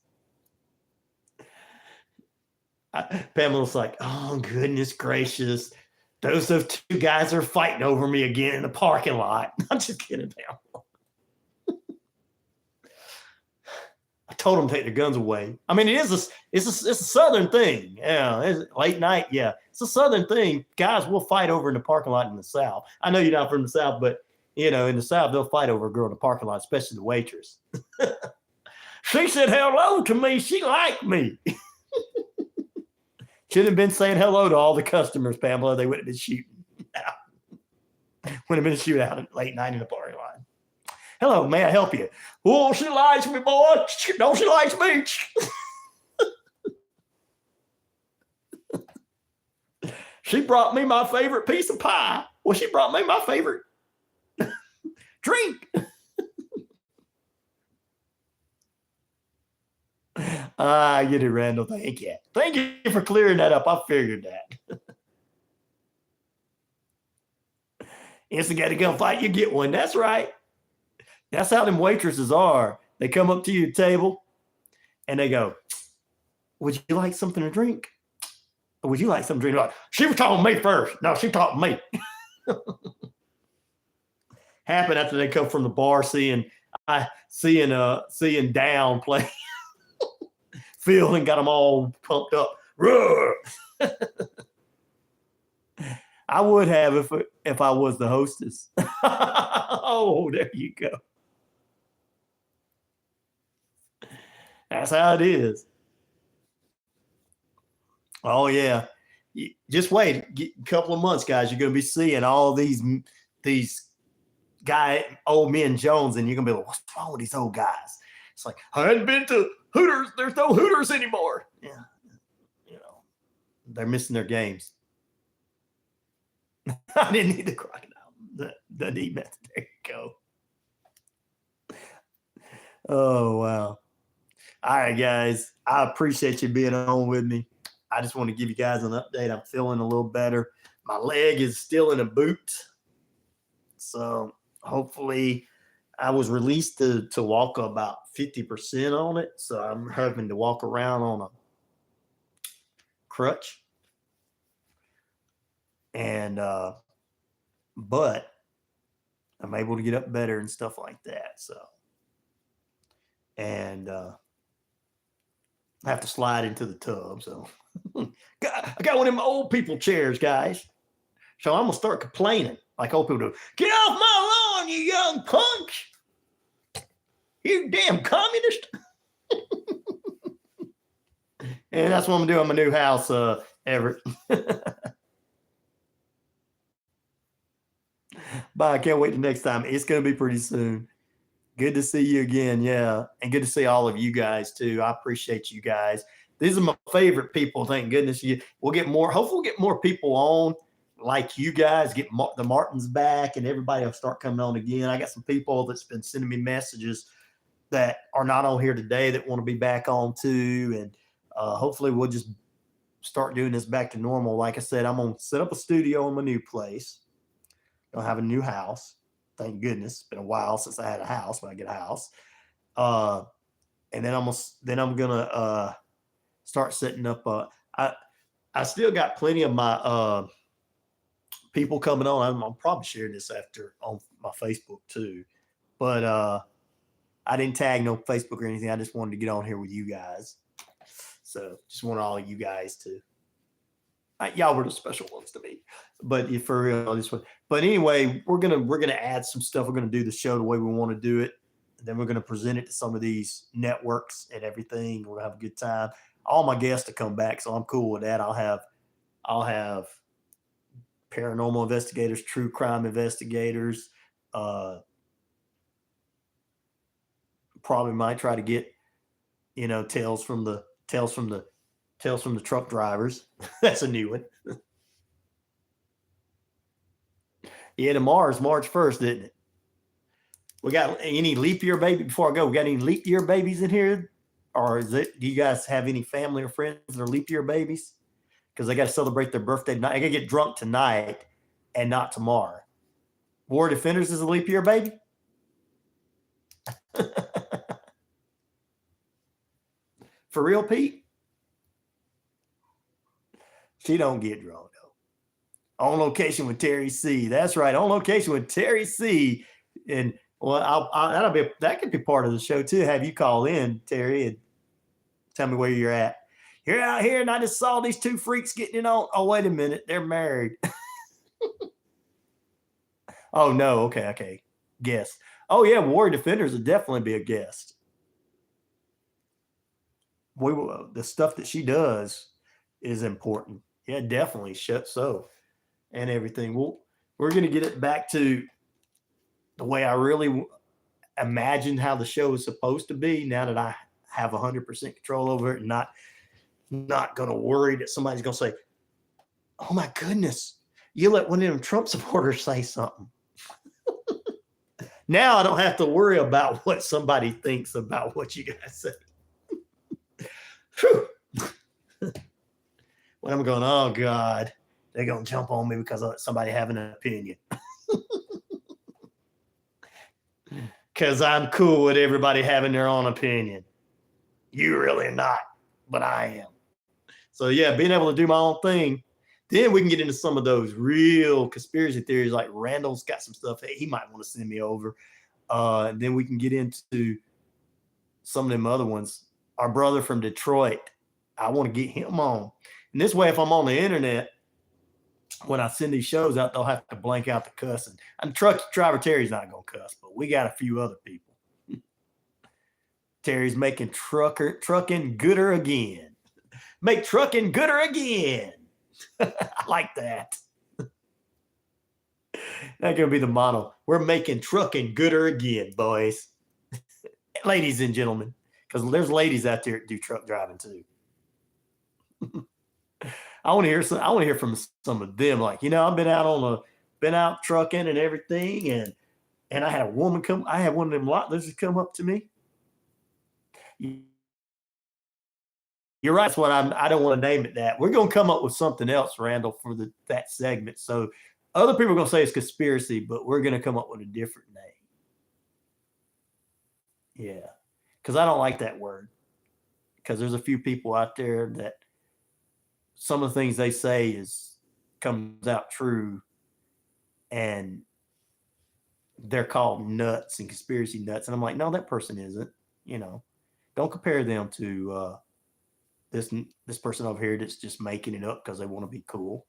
Pamela's like, oh goodness gracious. Those two guys are fighting over me again in the parking lot. I'm just kidding, Pamela. I told them to take their guns away. I mean, it's a Southern thing. Yeah, it's late night. Yeah, it's a Southern thing. Guys will fight over in the parking lot in the South. I know you're not from the South, but in the South they'll fight over a girl in the parking lot, especially the waitress. She said hello to me. She liked me. Should have been saying hello to all the customers, Pamela. They would have been shooting. Would have been a shootout at late night in the parking lot. Hello, may I help you? Oh, she likes me, boy. No, she likes me. She brought me my favorite piece of pie. Well, she brought me my favorite drink. I get it, Randall. Thank you. Thank you for clearing that up. I figured that. Instigator gun fight, you get one. That's right. That's how them waitresses are. They come up to your table and they go, would you like something to drink? Or would you like something to drink? Like, she was talking to me first. No, she talked to me. Happened after they come from the bar seeing Down play. Phil and got them all pumped up. Roar! I would have if I was the hostess. Oh, there you go. That's how it is. Oh yeah. Just wait a couple of months, guys. You're going to be seeing all these old men Jones, and you're going to be like, what's wrong with these old guys? It's like, I hadn't been to Hooters. There's no Hooters anymore. Yeah. You know, they're missing their games. I didn't need the crocodile. The deep method. There you go. Oh, wow. All right, guys. I appreciate you being on with me. I just want to give you guys an update. I'm feeling a little better. My leg is still in a boot. So hopefully I was released to walk about 50% on it. So I'm having to walk around on a crutch. And but I'm able to get up better and stuff like that. So, and I have to slide into the tub. So I got one of them old people chairs, guys. So I'm gonna start complaining like old people do. Get off my lawn, you young punk! You damn communist! And that's what I'm doing in my new house, Everett. Bye. I can't wait the next time. It's going to be pretty soon. Good to see you again. Yeah. And good to see all of you guys too. I appreciate you guys. These are my favorite people. Thank goodness we'll get more. Hopefully we'll get more people on like you guys, get the Martins back, and everybody will start coming on again. I got some people that's been sending me messages that are not on here today that want to be back on too. And hopefully we'll just start doing this back to normal. Like I said, I'm going to set up a studio in my new place. I'll have a new house. Thank goodness. It's been a while since I had a house, when I get a house. And then I'm gonna start setting up I still got plenty of my people coming on. I'll probably share this after on my Facebook too. But I didn't tag no Facebook or anything. I just wanted to get on here with you guys. So just want all of you guys to y'all were the special ones to me, but for real, this one. But anyway, we're gonna add some stuff. We're gonna do the show the way we want to do it. And then we're gonna present it to some of these networks and everything. We're gonna have a good time. All my guests to come back, so I'm cool with that. I'll have paranormal investigators, true crime investigators. Probably might try to get tales from the truck drivers. That's a new one. Yeah, tomorrow's March 1st, isn't it? We got any leap year baby before I go? We got any leap year babies in here? Or do you guys have any family or friends that are leap year babies? Because they got to celebrate their birthday tonight. I got to get drunk tonight and not tomorrow. War Defenders is a leap year baby? For real, Pete? She don't get drunk though. On location with Terry C. That's right. On location with Terry C. And well, that could be part of the show too. Have you call in, Terry, and tell me where you're at. You're out here, and I just saw these two freaks getting it on. Oh, wait a minute, they're married. Oh no, okay. Guest. Oh yeah, Warrior Defenders would definitely be a guest. The stuff that she does is important. Yeah, definitely. So, and everything. We're going to get it back to the way I really imagined how the show is supposed to be. Now that I have 100% control over it, and not going to worry that somebody's going to say, oh my goodness, you let one of them Trump supporters say something. Now I don't have to worry about what somebody thinks about what you guys say. When I'm going, oh God, they're going to jump on me because somebody having an opinion. Because I'm cool with everybody having their own opinion. You really not, but I am. So yeah, being able to do my own thing. Then we can get into some of those real conspiracy theories, like Randall's got some stuff that he might want to send me over. And then we can get into some of them other ones. Our brother from Detroit, I want to get him on. And this way, if I'm on the internet, when I send these shows out, they'll have to blank out the cussing. And truck driver Terry's not going to cuss, but we got a few other people. Terry's making trucking gooder again. Make trucking gooder again. I like that. That's going to be the motto. We're making trucking gooder again, boys. Ladies and gentlemen, because there's ladies out there that do truck driving too. I want to hear from some of them. Like, I've been out trucking and everything, and I had a woman come. I had one of them lot lizards come up to me. You're right. That's what I don't want to name it that. We're going to come up with something else, Randall, for that segment. So other people are going to say it's conspiracy, but we're going to come up with a different name. Yeah. Because I don't like that word. Because there's a few people out there that some of the things they say comes out true, and they're called nuts and conspiracy nuts. And I'm like, no, that person isn't. Don't compare them to this person over here that's just making it up because they want to be cool.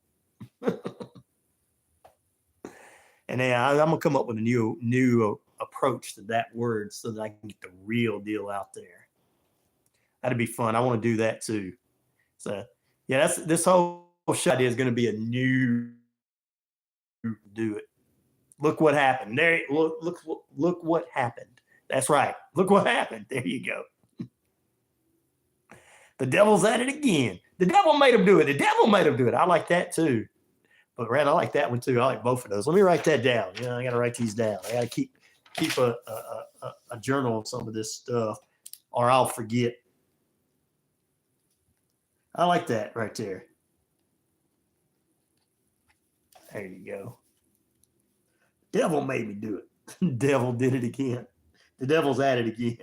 And then I'm gonna come up with a new approach to that word so that I can get the real deal out there. That'd be fun. I want to do that too. So yeah, this whole show idea is going to be a new do it. Look what happened. There, look what happened. That's right. Look what happened. There you go. The devil's at it again. The devil made him do it. The devil made him do it. I like that too. But Rand, I like that one too. I like both of those. Let me write that down. I got to write these down. I got to keep a journal of some of this stuff, or I'll forget. I like that right there. There you go. Devil made me do it. Devil did it again. The devil's at it again.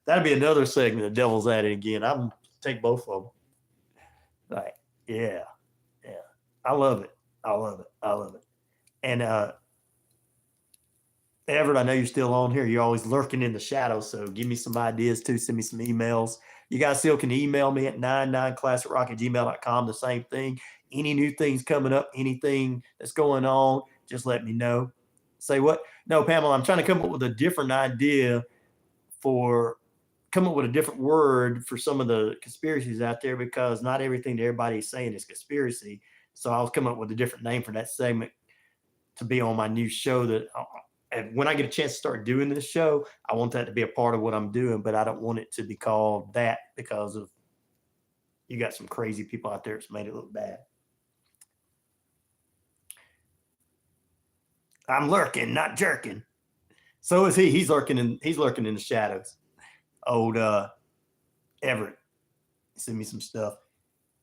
That'd be another segment. The devil's at it again. I'm take both of them. Like, yeah. I love it. And Everett, I know you're still on here. You're always lurking in the shadows. So give me some ideas too. Send me some emails. You guys still can email me at 99classicrock@gmail.com. The same thing. Any new things coming up, anything that's going on, just let me know. Say what? No, Pamela, I'm trying to come up with a different idea come up with a different word for some of the conspiracies out there, because not everything that everybody is saying is conspiracy. So I'll come up with a different name for that segment to be on my new show. That and when I get a chance to start doing this show, I want that to be a part of what I'm doing, but I don't want it to be called that because of you got some crazy people out there that's made it look bad. I'm lurking, not jerking. So is he. He's lurking in the shadows. Old Everett, send me some stuff.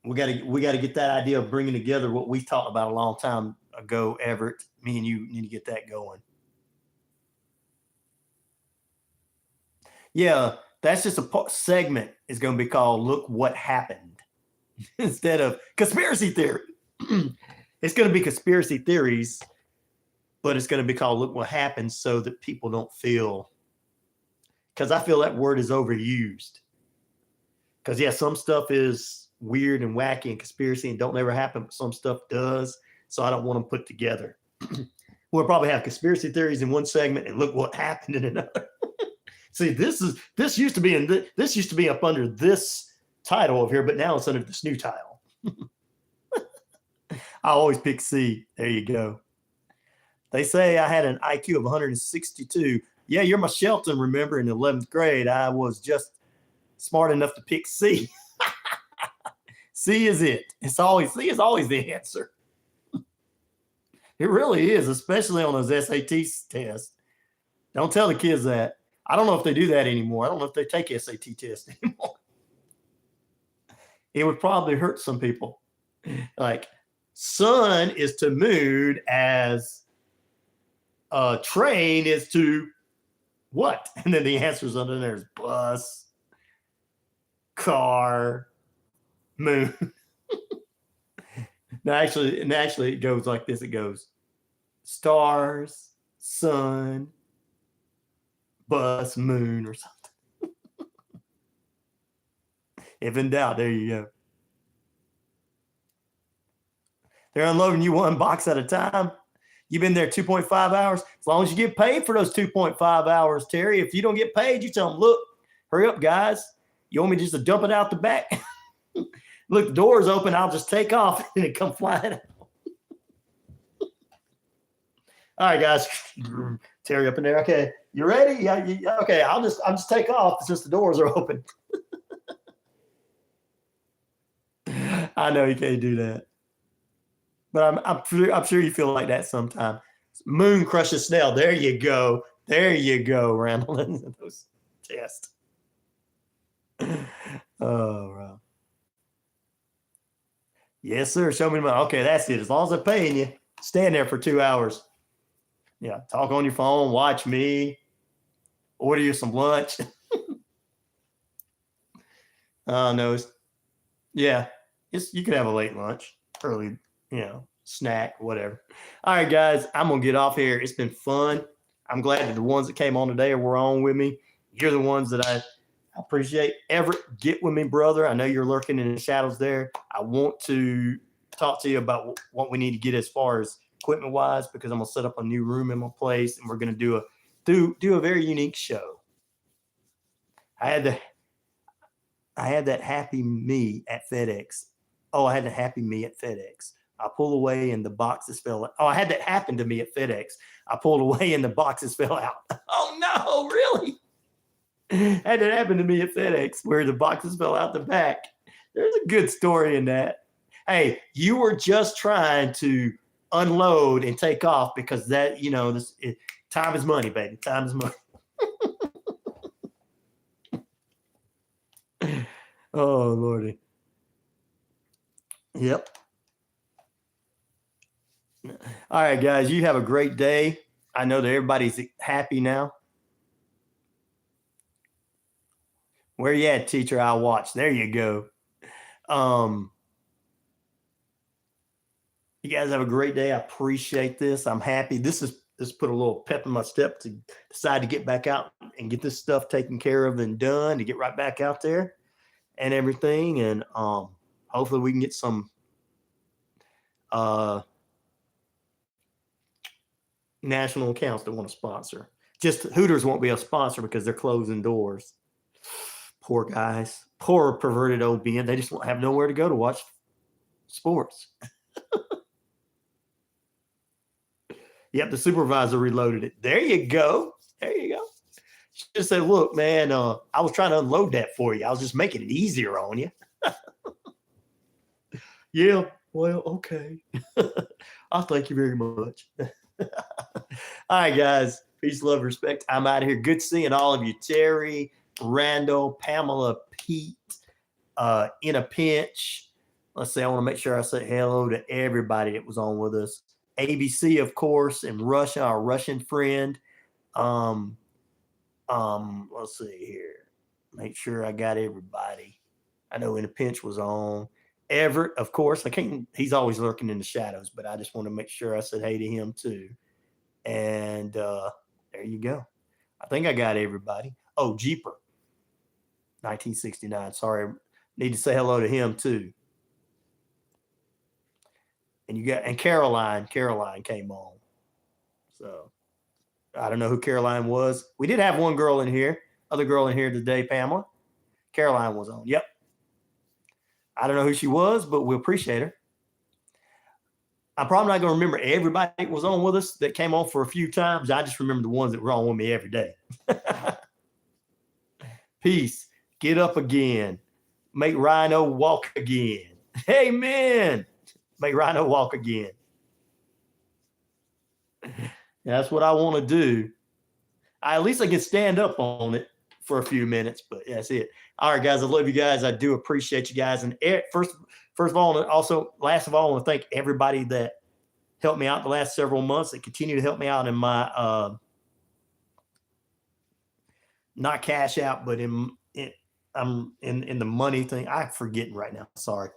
We gotta get that idea of bringing together what we talked about a long time ago, Everett. Me and you need to get that going. Yeah, that's just a segment is going to be called "Look What Happened" instead of conspiracy theory. It's going to be conspiracy theories, but it's going to be called "Look What Happened" so that people don't feel. Because I feel that word is overused. Because yeah, some stuff is weird and wacky and conspiracy and don't never happen, but some stuff does. So I don't want them put together. We'll probably have conspiracy theories in one segment and look what happened in another. See, this used to be up under this title over here, but now it's under this new title. I always pick C. There you go. They say I had an IQ of 162. Yeah, you're my Shelton. Remember, in 11th grade, I was just smart enough to pick C. C is it. C is always the answer. It really is, especially on those SAT tests. Don't tell the kids that. I don't know if they do that anymore. I don't know if they take SAT tests anymore. It would probably hurt some people. Like, sun is to moon as train is to what? And then the answers under there is bus, car, moon. Now, actually, it goes like this. It goes stars, sun, bus, moon, or something. If in doubt, there you go. They're unloading you one box at a time. You've been there 2.5 hours. As long as you get paid for those 2.5 hours, Terry. If you don't get paid, you tell them, look, hurry up, guys. You want me just to dump it out the back? Look, the door's open. I'll just take off and it come flying out. All right, guys. Terry up in there. Okay, you ready? Yeah. Okay, I'll just take off since the doors are open. I know you can't do that, but I'm sure you feel like that sometime. Moon crushes snail. There you go. There you go, Randall. In those tests. Oh, wow. Yes, sir. Show me the money. Okay, that's it. As long as they're paying you, stand there for 2 hours. Yeah, talk on your phone, watch me, order you some lunch. No, yeah, you can have a late lunch, early, snack, whatever. All right, guys, I'm going to get off here. It's been fun. I'm glad that the ones that came on today were on with me. You're the ones that I appreciate. Everett, get with me, brother. I know you're lurking in the shadows there. I want to talk to you about what we need to get as far as equipment wise, because I'm going to set up a new room in my place and we're going to do a very unique show. I had that happy me at FedEx. Oh, I had the happy me at FedEx. I pulled away and the boxes fell out. Oh, I had that happen to me at FedEx. I pulled away and the boxes fell out. Oh no, really? Had that happen to me at FedEx where the boxes fell out the back. There's a good story in that. Hey, you were just trying to unload and take off because that, time is money, baby. Time is money. Oh, Lordy. Yep. All right, guys, you have a great day. I know that everybody's happy now. Where you at, teacher? I'll watch. There you go. You guys have a great day. I appreciate this. I'm happy. This put a little pep in my step to decide to get back out and get this stuff taken care of and done, to get right back out there and everything. And hopefully we can get some national accounts that want to sponsor. Just Hooters won't be a sponsor because they're closing doors. Poor guys. Poor perverted old being. They just won't have nowhere to go to watch sports. Yep, the supervisor reloaded it. There you go. There you go. She just said, look, man, I was trying to unload that for you. I was just making it easier on you. Yeah, well, okay. I'll thank you very much. All right, guys. Peace, love, respect. I'm out of here. Good seeing all of you. Terry, Randall, Pamela, Pete, In a Pinch. Let's see, I want to make sure I say hello to everybody that was on with us. ABC, of course, and Russia, our Russian friend. Let's see here. Make sure I got everybody. I know In a Pinch was on. Everett, of course. He's always lurking in the shadows, but I just want to make sure I said hey to him too. And there you go. I think I got everybody. Oh, Jeeper. 1969. Sorry. Need to say hello to him too. And Caroline came on. So I don't know who Caroline was. We did have one girl in here, other girl in here today, Pamela. Caroline was on. Yep. I don't know who she was, but we appreciate her. I'm probably not going to remember everybody that was on with us that came on for a few times. I just remember the ones that were on with me every day. Peace. Get up again. Make Rhino walk again. Amen. Make Rhino walk again. That's what I want to do. At least I can stand up on it for a few minutes, but that's it. All right, guys. I love you guys. I do appreciate you guys. And first of all, and also last of all, I want to thank everybody that helped me out the last several months, that continue to help me out in my not cash out, but I'm in the money thing. I'm forgetting right now. Sorry.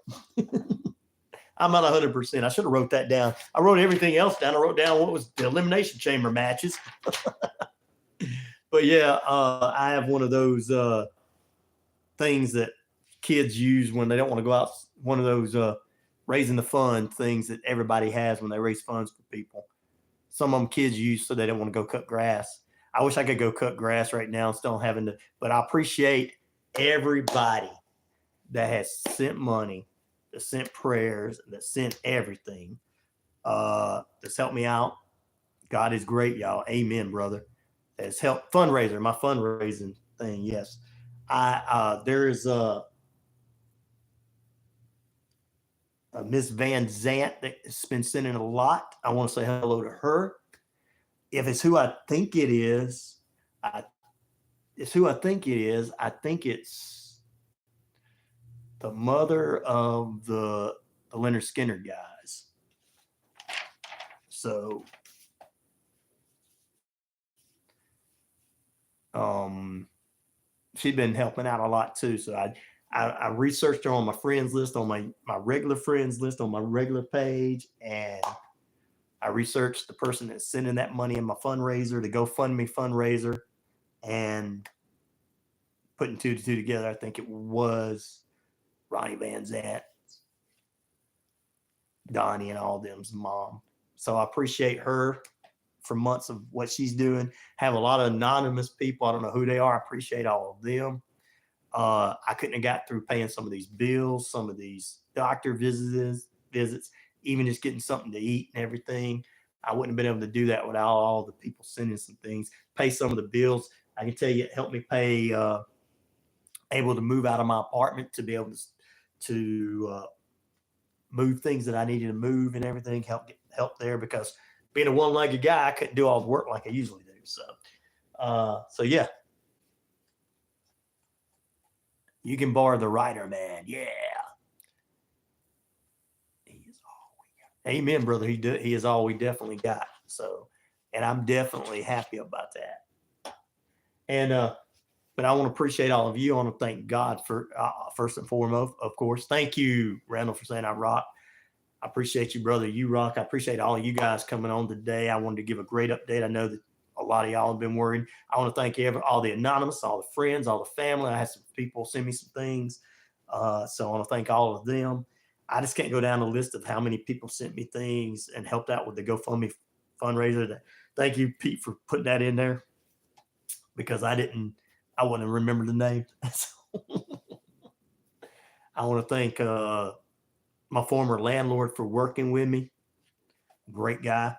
I'm not 100%. I should have wrote that down. I wrote everything else down. I wrote down what was the Elimination Chamber matches. But yeah, I have one of those things that kids use when they don't want to go out. One of those raising the fund things that everybody has when they raise funds for people. Some of them kids use so they don't want to go cut grass. I wish I could go cut grass right now instead of having to, but I appreciate everybody that has sent money, that sent prayers, that sent everything. That's helped me out. God is great, y'all. Amen, brother. That's helped fundraiser, my fundraising thing. Yes. There is a Miss Van Zant that's been sending a lot. I want to say hello to her. If it's who I think it is, I think it's the mother of the Leonard Skinner guys. So, she'd been helping out a lot too. So I researched her on my friends list, on my regular friends list, on my regular page, and I researched the person that's sending that money in my fundraiser, the GoFundMe fundraiser, and putting two to two together. I think it was Ronnie Van Zant, Donnie, and all them's mom. So I appreciate her for months of what she's doing. Have a lot of anonymous people. I don't know who they are. I appreciate all of them. I couldn't have got through paying some of these bills, some of these doctor visits, even just getting something to eat and everything. I wouldn't have been able to do that without all the people sending some things, pay some of the bills. I can tell you it helped me pay, able to move out of my apartment to be able to move things that I needed to move and everything, help there, because being a one-legged guy, I couldn't do all the work like I usually do. So yeah. You can borrow the writer, man. Yeah. He is all we got. Amen, brother. He is all we definitely got. So, and I'm definitely happy about that. And, but I want to appreciate all of you. I want to thank God for, first and foremost, of course. Thank you, Randall, for saying I rock. I appreciate you, brother. You rock. I appreciate all of you guys coming on today. I wanted to give a great update. I know that a lot of y'all have been worried. I want to thank all the anonymous, all the friends, all the family. I had some people send me some things. So I want to thank all of them. I just can't go down the list of how many people sent me things and helped out with the GoFundMe fundraiser. Thank you, Pete, for putting that in there, because I wouldn't remember the name. I want to thank my former landlord for working with me. Great guy.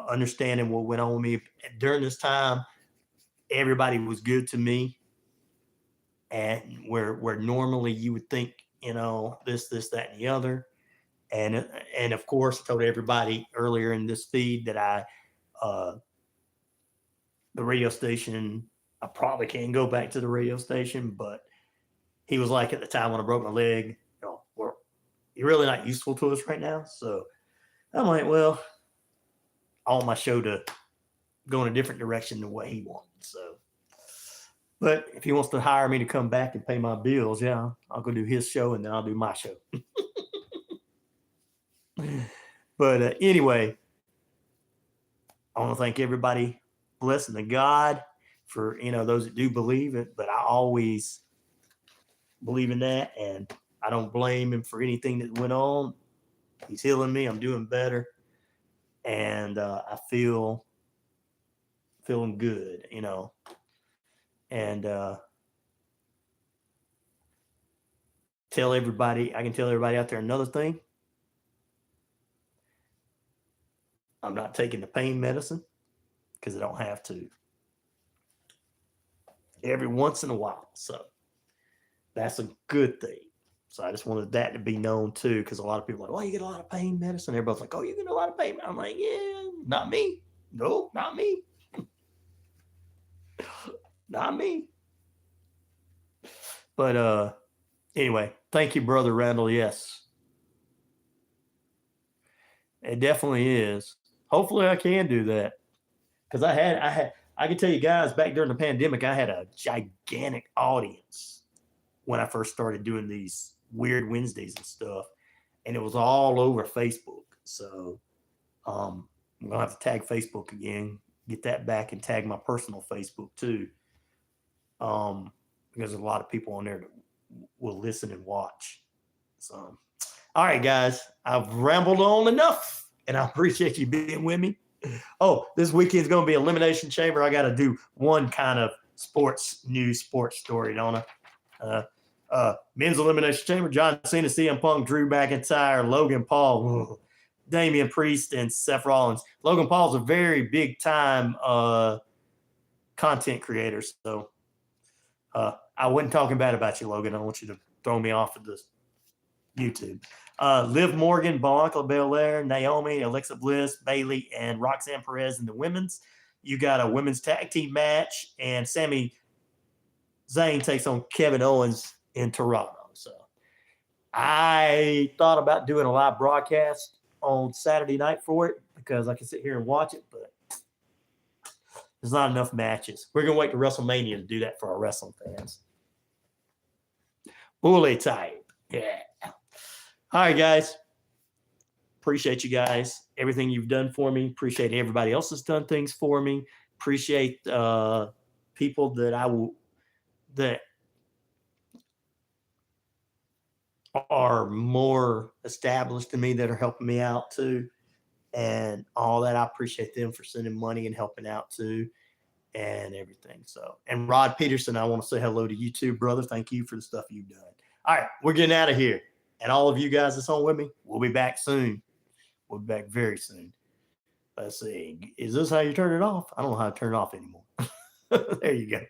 Understanding what went on with me during this time. Everybody was good to me, and where normally you would think, this, that, and the other. And of course, I told everybody earlier in this feed that the radio station, I probably can't go back to the radio station, but he was like, at the time when I broke my leg, you're really not useful to us right now. So I'm like, well, I want my show to go in a different direction than what he wanted. So, but if he wants to hire me to come back and pay my bills, yeah, I'll go do his show and then I'll do my show. But anyway, I want to thank everybody, blessing to God for, those that do believe it, but I always believe in that, and I don't blame him for anything that went on. He's healing me. I'm doing better. And I feeling good, and I can tell everybody out there another thing. I'm not taking the pain medicine because I don't have to, every once in a while. So that's a good thing. So I just wanted that to be known too, because a lot of people are like, "Oh, you get a lot of pain medicine." Everybody's like, "Oh, you get a lot of pain." I'm like, "Yeah, not me. No, not me. Not me." But anyway, thank you, Brother Randall. Yes, it definitely is. Hopefully, I can do that because I can tell you guys back during the pandemic, I had a gigantic audience when I first started doing these weird Wednesdays and stuff, and it was all over Facebook. So I'm gonna have to tag Facebook again, get that back, and tag my personal Facebook too, because there's a lot of people on there that will listen and watch. So, all right, guys, I've rambled on enough, and I appreciate you being with me. Oh, this weekend's gonna be Elimination Chamber. I got to do one kind of sports story, don't I? Men's Elimination Chamber: John Cena, CM Punk, Drew McIntyre, Logan Paul, Damian Priest, and Seth Rollins. Logan Paul's a very big time content creator, so I wasn't talking bad about you, Logan. I don't want you to throw me off of this YouTube. Liv Morgan, Bianca Belair, Naomi, Alexa Bliss, Bayley, and Roxanne Perez in the women's. You got a women's tag team match, and Sami Zayn takes on Kevin Owens in Toronto. So I thought about doing a live broadcast on Saturday night for it because I can sit here and watch it, but there's not enough matches. We're going to wait to WrestleMania to do that for our wrestling fans. Bully type. Yeah. All right, guys. Appreciate you guys. Everything you've done for me. Appreciate everybody else has done things for me. Appreciate people that are more established than me that are helping me out too. And all that. I appreciate them for sending money and helping out too and everything. So, and Rod Peterson, I want to say hello to you too, brother. Thank you for the stuff you've done. All right, we're getting out of here. And all of you guys that's on with me, we'll be back soon. We'll be back very soon. Let's see. Is this how you turn it off? I don't know how to turn it off anymore. There you go.